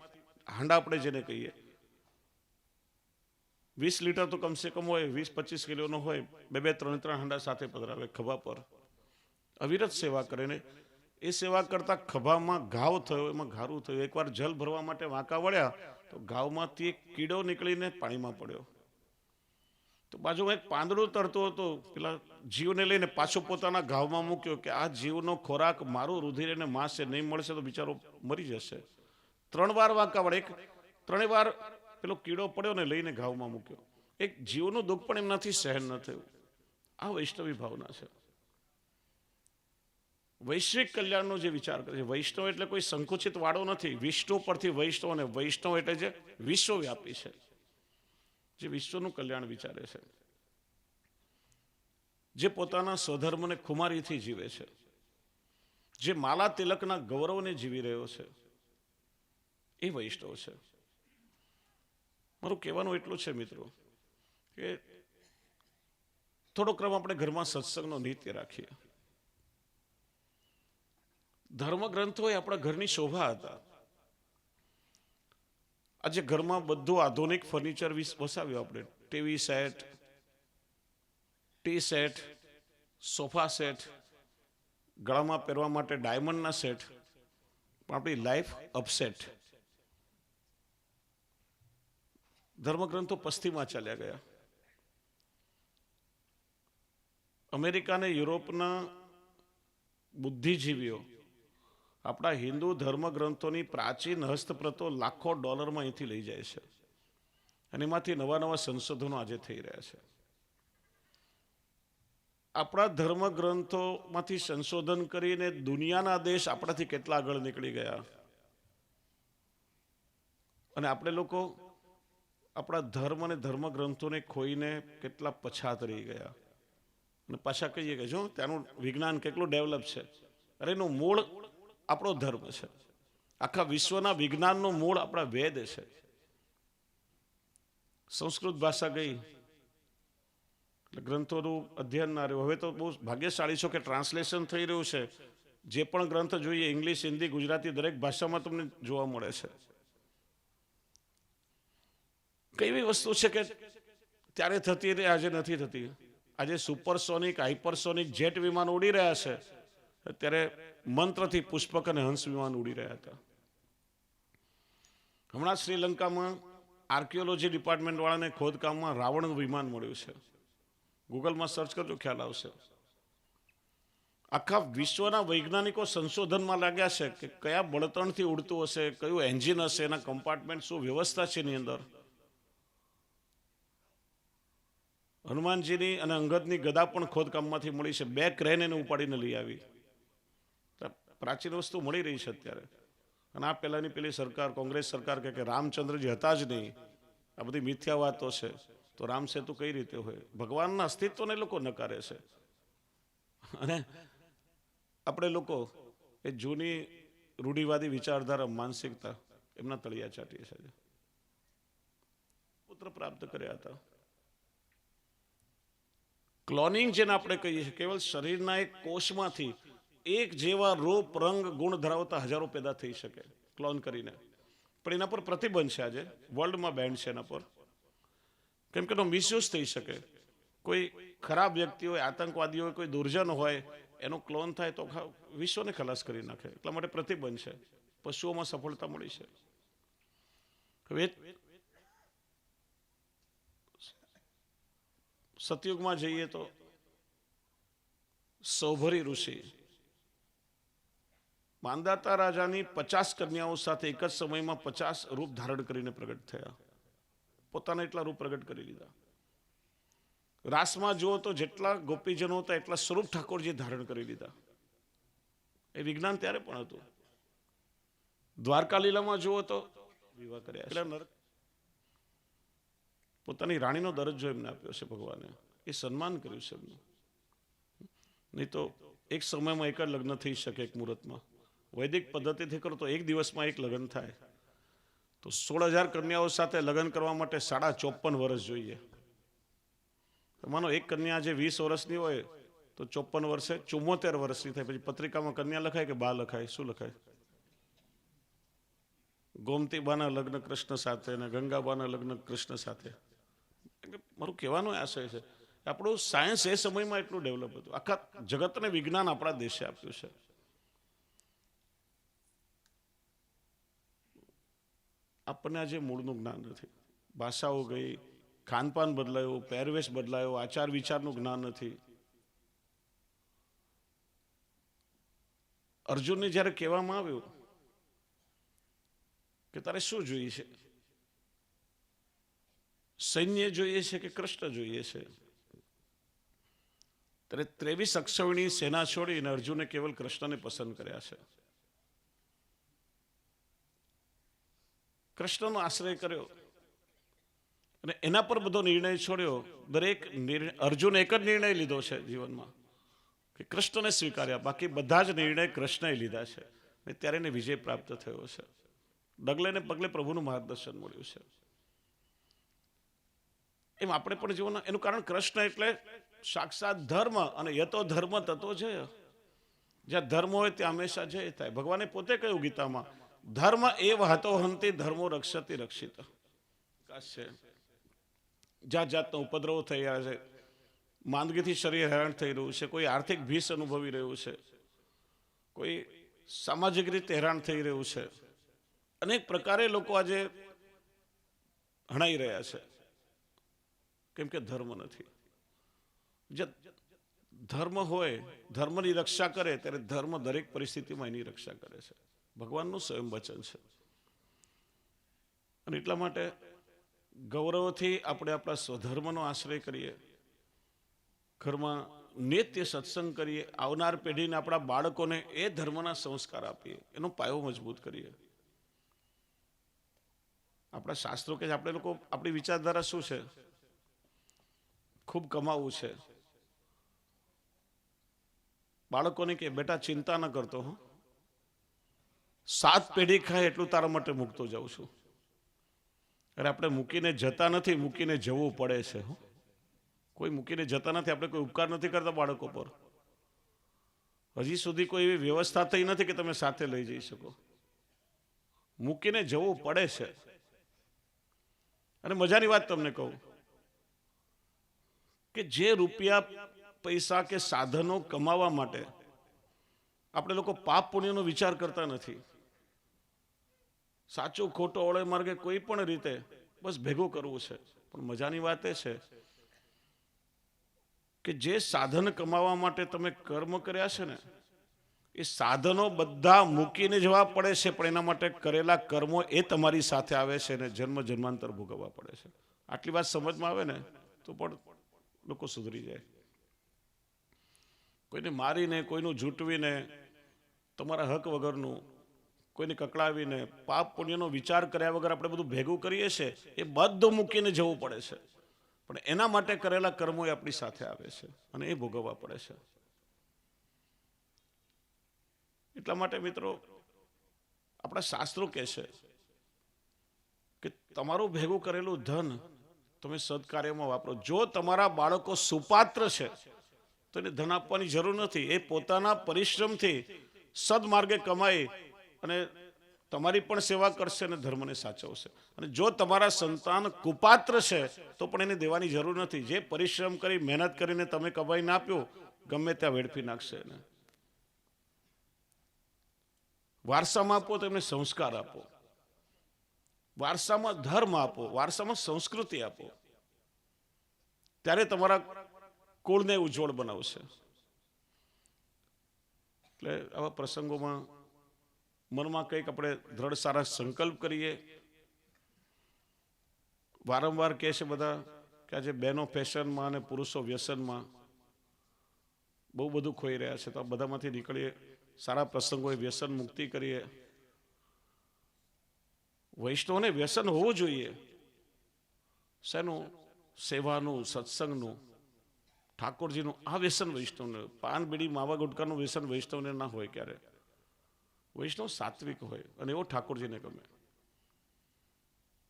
હાંડા આપણે જેને કહીએ 20 લીટર તો કમસે કમ હોય, 20-25 કિલોનો હોય, 2-3 હાંડા સાથે પધરાવે ખભા પર, અવિરત સેવા કરે ને એ સેવા કરતા ખભામાં ઘાવ થયો, એમાં ઘારું થયું. એકવાર જલ ભરવા માટે વાંકા વળ્યા તો ઘાવમાંથી એક કીડો નીકળીને પાણીમાં પડ્યો. તો બાજુમાં એક પાંદડું તરતો હતો, પેલા જીવને લઈને પાછો પોતાના ઘાવમાં મૂક્યો કે આ જીવનો ખોરાક મારું રુધિર એને માંસ નહીં મળશે તો બિચારો મરી જશે. 3 વાર વાંકા વળે, 3 વાર પેલો કીડો પડ્યો ને લઈને ઘાવમાં મૂક્યો. એક જીવનું દુઃખ પણ એમનાથી સહન ન થયું. આ વૈષ્ણવી ભાવના છે. વૈશ્વિક કલ્યાણનો જે વિચાર કરે છે. વૈષ્ણવ એટલે કોઈ સંકુચિત વાળો નથી. વિષ્ણુ પરથી વૈષ્ણવ, અને વૈષ્ણવ એટલે જે વિશ્વવ્યાપી છે, જે વિશ્વનું કલ્યાણ વિચારે છે, જે પોતાના સ્વધર્મને ખુમારીથી જીવે છે, જે માલા તિલકના ગૌરવને જીવી રહ્યો છે, એ વૈષ્ણવ છે. મારું કહેવાનું એટલું છે મિત્રો કે થોડો ક્રમ આપણે ઘરમાં સત્સંગનો નિત્ય રાખીએ. ધર્મગ્રંથો એ આપણા ઘરની શોભા હતા. આજે ઘરમાં બધું આધુનિક ફર્નિચર વસાવ્યું આપણે. TV set, tea set, sofa set, ગળામાં પહેરવા માટે ડાયમંડના સેટ, પણ આપણી લાઈફ અપસેટ. ધર્મગ્રંથો પશ્ચિમમાં ચાલ્યા ગયા. અમેરિકા અને યુરોપના બુદ્ધિજીવીઓ આપણા હિન્દુ ધર્મગ્રંથોની પ્રાચીન હસ્તપ્રતો લાખો ડોલરમાં અહીંથી લઈ જાય છે, અને એમાંથી નવા નવા સંશોધનો આજે થઈ રહ્યા છે. આપણા ધર્મગ્રંથોમાંથી સંશોધન કરીને દુનિયાના દેશ આપણાથી કેટલા આગળ નીકળી ગયા, અને આપણે લોકો આપણા ધર્મ અને ધર્મગ્રંથોને ખોઈને કેટલા પછાત રહી ગયા. અને પાછા કહીએ કે જો ત્યાંનું વિજ્ઞાન કેટલું ડેવલપ છે. અરે એનું મૂળ આપણો ધર્મ છે. આખા વિશ્વના વિજ્ઞાનનું મૂળ આપણા વેદ છે. સંસ્કૃત ભાષા ગઈ એટલે ગ્રંથોનું અધ્યયન ના રહ્યું. હવે તો બહુ ભાગ્યશાળી છો કે ટ્રાન્સલેશન થઈ રહ્યું છે. જે પણ ગ્રંથ જોઈએ ઇંગ્લિશ, હિન્દી, ગુજરાતી દરેક ભાષામાં તમને જોવા મળે છે. કઈ એવી વસ્તુ છે કે ત્યારે થતી રહી, આજે નથી થતી. આજે સુપરસોનિક, હાઇપરસોનિક જેટ વિમાન ઉડી રહ્યા છે, અત્યારે મંત્રથી પુષ્પક અને હંસ વિમાન ઉડી રહ્યા હતા. હમણાં શ્રીલંકામાં આર્કિયોલોજી ડિપાર્ટમેન્ટ વાળાને ખોદકામમાં રાવણ વિમાન મળ્યું છે. ગૂગલમાં સર્ચ કરજો, ખ્યાલ આવશે. આખા વિશ્વના વૈજ્ઞાનિકો સંશોધનમાં લાગ્યા છે કે કયા બળતણથી ઉડતું હશે, કયું એન્જિન હશે, એના કમ્પાર્ટમેન્ટ શું વ્યવસ્થા છે એની અંદર. હનુમાનજીની અને અંગદની ગદા પણ ખોદકામમાંથી મળી છે. 2 ક્રેન એને ઉપાડીને લઈ આવી. પ્રાચીન વસ્તુ મળી રહી છે અત્યારે. અને આ પહેલાની પેલી સરકાર, કોંગ્રેસ સરકાર કે રામચંદ્રજી હતા જ નહીં, આ બધી મિથ્યા વાતો છે, તો રામ સેતુ કઈ રીતે હોય? ભગવાનના અસ્તિત્વને લોકો નકારે છે. અને આપણે લોકો એ જૂની રૂઢિવાદી વિચારધારા, માનસિકતા એમના તળિયા ચાટીએ છે. પુત્ર પ્રાપ્ત કર્યા હતા. ક્લોનિંગ જેને આપણે કહીએ છીએ, કેવલ શરીરના એક કોષમાંથી એક જેવા રૂપ, રંગ, ગુણ ધરાવતા હજારો પેદા થઈ શકે ક્લોન કરીને. પણ એના પર પ્રતિબંધ છે. આજે વર્લ્ડમાં બેન્ડ છે એના પર, કેમ કે એનો મિસયુઝ થઈ શકે. કોઈ ખરાબ વ્યક્તિ હોય, આતંકવાદી હોય, કોઈ દુર્જન હોય, એનો ક્લોન થાય તો વિશ્વને ખલાસ કરી નાખે. એટલા માટે પ્રતિબંધ છે. પશુઓમાં સફળતા મળી છે. હવે સતયુગમાં જઈએ તો સૌભરી ઋષિ માંદાતા રાજાની 50 કન્યાઓ સાથે એક જ સમયમાં 50 રૂપ ધારણ કરીને પ્રગટ થયા. પોતાના એટલા રૂપ પ્રગટ કરી લીધા. રાસમાં જુઓ તો જેટલા ગોપીજનો હતા એટલા સ્વરૂપ ઠાકોરજી ધારણ કરી લીધા. એ વિજ્ઞાન ત્યારે પણ હતું. દ્વારકા લીલામાં જુઓ તો વિવાહ કર્યા. પોતાની રાણીનો દરજ્જો એમને આપ્યો છે ભગવાને. એ સન્માન કર્યું છે એમનું. નહીં તો એક સમયમાં એક જ લગ્ન થઈ શકે એક મુહૂર્તમાં. વૈદિક પદ્ધતિથી કરો તો એક દિવસમાં એક લગ્ન થાય. તો 16,000 કન્યાઓ સાથે લગ્ન કરવા માટે 54.5 વર્ષ જોઈએ. માનો એક કન્યા જે 20 વર્ષની હોય તો તો 54 વર્ષે 74 વર્ષની થાય પછી પત્રિકામાં કન્યા લખાય કે બા લખાય? શું લખાય? ગોમતી બાના લગ્ન કૃષ્ણ સાથે ને ગંગાબાના લગ્ન કૃષ્ણ સાથે. એટલે મારું કહેવાનો આશય છે આપણું સાયન્સ એ સમયમાં એટલું ડેવલપ હતું. આખા જગતને વિજ્ઞાન આપણા દેશે આપ્યું છે. આપણને આજે મૂળનું જ્ઞાન નથી. ભાષાઓ ગઈ, ખાનપાન બદલાયું, પહેરવેશ બદલાયો, આચાર વિચારનું જ્ઞાન નથી. અર્જુનને જ્યારે કહેવામાં આવ્યું કે તારે શું જોઈએ છે, સૈન્ય જોઈએ છે કે કૃષ્ણ જોઈએ છે, ત્યારે 23 અક્ષૌહિણી સેના છોડીને અર્જુને કેવલ કૃષ્ણને પસંદ કર્યા છે. કૃષ્ણનો આશ્રય કર્યો અને એના પર બધો નિર્ણય છોડ્યો. દરેક અર્જુન એક જ નિર્ણય લીધો છે જીવનમાં કે કૃષ્ણને સ્વીકાર્યા, બાકી બધા જ નિર્ણય કૃષ્ણએ લીધા છે અને ત્યારે એને વિજય પ્રાપ્ત થયો છે. ડગલે ને પગલે પ્રભુનું માર્ગદર્શન મળ્યું છે. એમ આપણે પણ જીવન, એનું કારણ કૃષ્ણ એટલે સાક્ષાત ધર્મ, અને યતો ધર્મ તતો જય. જ્યાં ધર્મ હોય ત્યાં હંમેશા જય થાય. ભગવાને પોતે કહ્યું ગીતામાં, ધર્મ એવ હતો હંતિ ધર્મો રક્ષતિ રક્ષિત. જાત જાતનો ઉપદ્રવ થઈ રહ્યા છે, માંદગીથી શરીર હેરાન થઈ રહ્યું છે, કોઈ આર્થિક ભીસ અનુભવી રહ્યું છે, કોઈ સામાજિક રીતે હેરાન થઈ રહ્યું છે. અનેક પ્રકારે લોકો આજે હણાઈ રહ્યા છે કેમ કે ધર્મ નથી. જે ધર્મ હોય, ધર્મની રક્ષા કરે, ત્યારે ધર્મ દરેક પરિસ્થિતિમાં એની રક્ષા કરે છે. ભગવાનનું સ્વયં વચન છે. અને એટલા માટે ગૌરવથી આપણે આપણા સ્વધર્મનો આશ્રય કરીએ, ઘરમાં નિત્ય સત્સંગ કરીએ, આવનાર પેઢીને, આપણા બાળકોને એ ધર્મના સંસ્કાર આપીએ, એનો પાયો મજબૂત કરીએ. આપણા શાસ્ત્રો કે આપણે લોકો, આપણી વિચારધારા શું છે? ખૂબ કમાવું છે. બાળકોને કે બેટા ચિંતા ન કરતો, 7 પેઢી ખાય એટલું તારા માટે મૂકતો જાઉં છું. અરે આપણે મૂકીને જતા નથી, મૂકીને જવું પડે છે. કોઈ મૂકીને જતા નથી. આપણે કોઈ ઉપકાર નથી કરતા બાળકો પર. હજી સુધી કોઈ એવી વ્યવસ્થા થઈ નથી કે તમે સાથે લઈ જઈ શકો. મૂકીને જવું પડે છે. અને મજાની વાત તમને કહું કે જે રૂપિયા, પૈસા કે સાધનો કમાવા માટે આપણે લોકો પાપ પુણ્યનો વિચાર કરતા નથી. સાચો ખોટો ઓળે માર્ગે કોઈ પણ રીતે બસ ભેગું કરવું છે. પણ મજાની વાત એ છે કે જે સાધન કમાવા માટે તમે કર્મ કર્યા છે ને, એ સાધનો બધા મૂકીને જવા પડે છે, પણ એના માટે કરેલા કર્મો એ તમારી સાથે આવે છે ને જન્મ જન્માંતર ભોગવવા પડે છે. આટલી વાત સમજમાં આવે ને તો પણ લોકો સુધરી જાય. કોઈને મારીને, કોઈનું જૂટવીને, તમારા હક વગરનું, કોઈને કકડાવીને, પાપ પુણ્યનો વિચાર કર્યા વગર આપણે બધું ભેગું કરીએ છીએ, એ બધું મૂકીને જવું પડે છે. પણ એના માટે કરેલા કર્મો એ આપણી સાથે આવે છે અને એ ભોગવવા પડે છે. એટલા માટે મિત્રો, આપણા શાસ્ત્રો કહે છે કે તમારું ભેગું કરેલું ધન તમે સદકાર્યમાં વાપરો. જો તમારા બાળકો સુપાત્ર છે તો એને ધન આપવાની જરૂર નથી. એ પોતાના પરિશ્રમથી સદમાર્ગે કમાઈ અને તમારી પણ સેવા કરશે અને ધર્મને સાચવશે. અને જો તમારા સંતાન કુપાત્ર છે તો પણ એને દેવાની જરૂર નથી. જે પરિશ્રમ કરી, મહેનત કરીને તમે કમાઈને આપ્યું, ગમે ત્યાં વેડફી નાખશે એને. વારસામાં આપો તો એમને સંસ્કાર આપો, વારસામાં ધર્મ આપો, વારસામાં સંસ્કૃતિ આપો. ત્યારે તમારા કુળને ઉજ્જવળ બનાવશે. એટલે આવા પ્રસંગોમાં મનમાં કંઈક આપણે દ્રઢ સારા સંકલ્પ કરીએ. વારંવાર કહે છે બધા કે આજે બહેનો ફેશનમાં અને પુરુષો વ્યસનમાં બહુ બધું ખોઈ રહ્યા છે. તો આ બધામાંથી નીકળીએ, સારા પ્રસંગોએ વ્યસન મુક્તિ કરીએ. વૈષ્ણવને વ્યસન હોવું જોઈએ. શેનું? સેવાનું, સત્સંગનું, ઠાકોરજીનું. આ વ્યસન વૈષ્ણવને. પાન બીડી માવા ગુટકાનું વ્યસન વૈષ્ણવને ના હોય ક્યારે. વૈષ્ણવ સાત્વિક હોય અને એવો ઠાકોરજીને ગમે.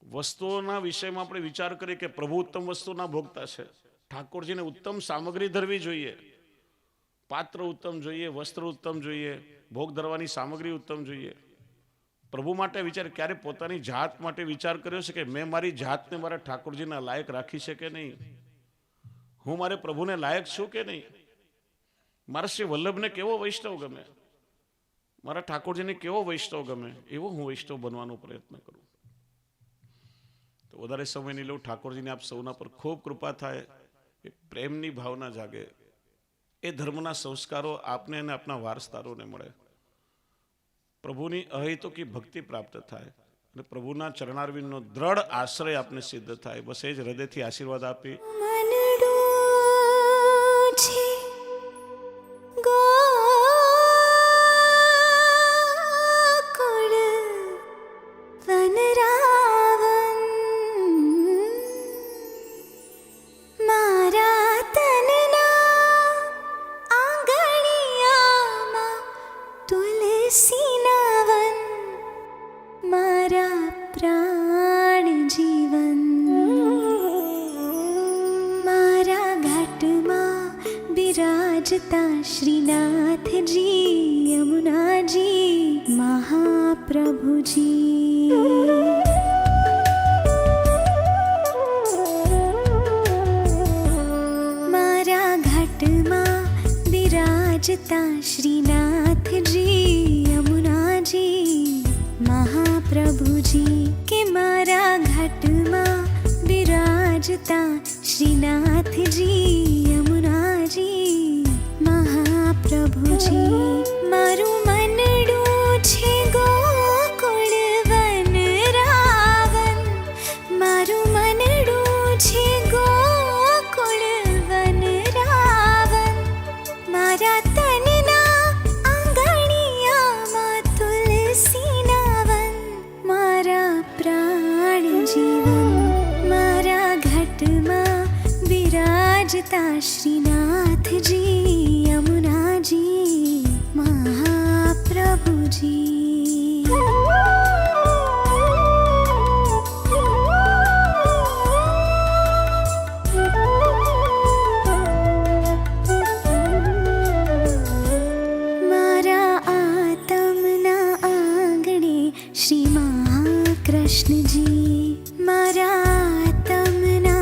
વસ્તુઓના વિષયમાં આપણે વિચાર કરીએ કે પ્રભુ ઉત્તમ વસ્તુના ભોગતા છે. ઠાકોરજીને ઉત્તમ સામગ્રી ધરવી જોઈએ. પાત્ર ઉત્તમ જોઈએ, વસ્ત્ર ઉત્તમ જોઈએ, ભોગ ધરવાની સામગ્રી ઉત્તમ જોઈએ. પ્રભુ માટે વિચાર, ક્યારે પોતાની જાત માટે વિચાર કર્યો છે કે મેં મારી જાતને મારા ઠાકોરજીના લાયક રાખી છે કે નહીં? હું મારે પ્રભુને લાયક છું કે નહીં? મારા શ્રી વલ્લભને કેવો વૈષ્ણવ ગમે, મારા ઠાકોરજીને કેવો વૈષ્ણવ ગમે, એવો હું વૈષ્ણવ બનવાનો પ્રયત્ન કરું. તો વધારે સમય નહીં લઉં. ઠાકોરજીને આપ સૌના પર ખૂબ કૃપા થાય, એ પ્રેમની ભાવના જાગે, એ ધર્મના સંસ્કારો આપને અને આપના વારસદારોને મળે, પ્રભુની અહેતુકી ભક્તિ પ્રાપ્ત થાય અને પ્રભુના ચરણારવિંદનો દ્રઢ આશ્રય આપને સિદ્ધ થાય. બસ એ જ હૃદયથી આશીર્વાદ આપી श्रीनाथजी यमुनाजी महाप्रभुजी मारा घाटમાં બિરાજતા શ્રીનાથજી યમુનાજી મહાપ્રભુજી કે મારા ઘાટમાં બિરાજતા શ્રીનાથજી યમુનાજી મહાપ્રભુજી. મારું મનડું છે ગોકુળ વન રાવન, મારું મનડું છે ગોકુળ વન રાવન, મારા તનના આંગણિયામાં તુલસીના વન, મારા પ્રાણ જીવન મારા ઘટમાં બિરાજતા શ્રીનાથજી यमुनाजी महाप्रभुजी. मारा आत्मना आंगणे श्री महाकृष्णजी, मारा आत्मना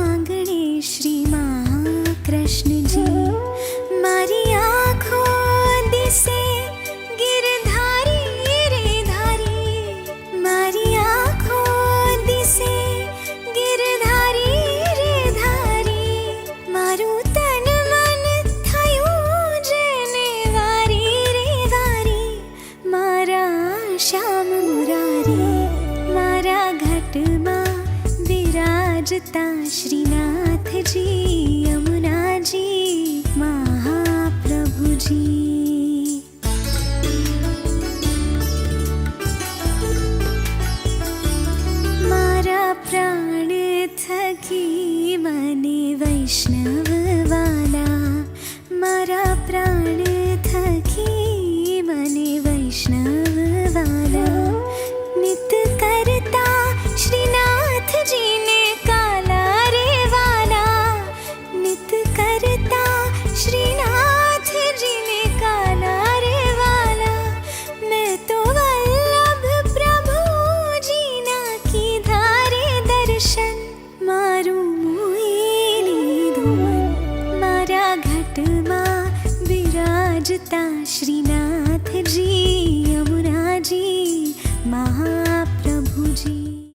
आंगणे श्री महाकृष्णजी, मारी आँखो दिसे गिरधारी रे धारी, मारी आँखो दिसे गिरधारी रे धारी, माરું તન મન થયું જેને વારી રે વારી, મારા શ્યામ મુરારી મારા ઘટમાં બિરાજતા શ્રીનાથજી યમુનાજી महाप्रभुजी. मारा प्राण थकी મને વૈષ્ણવ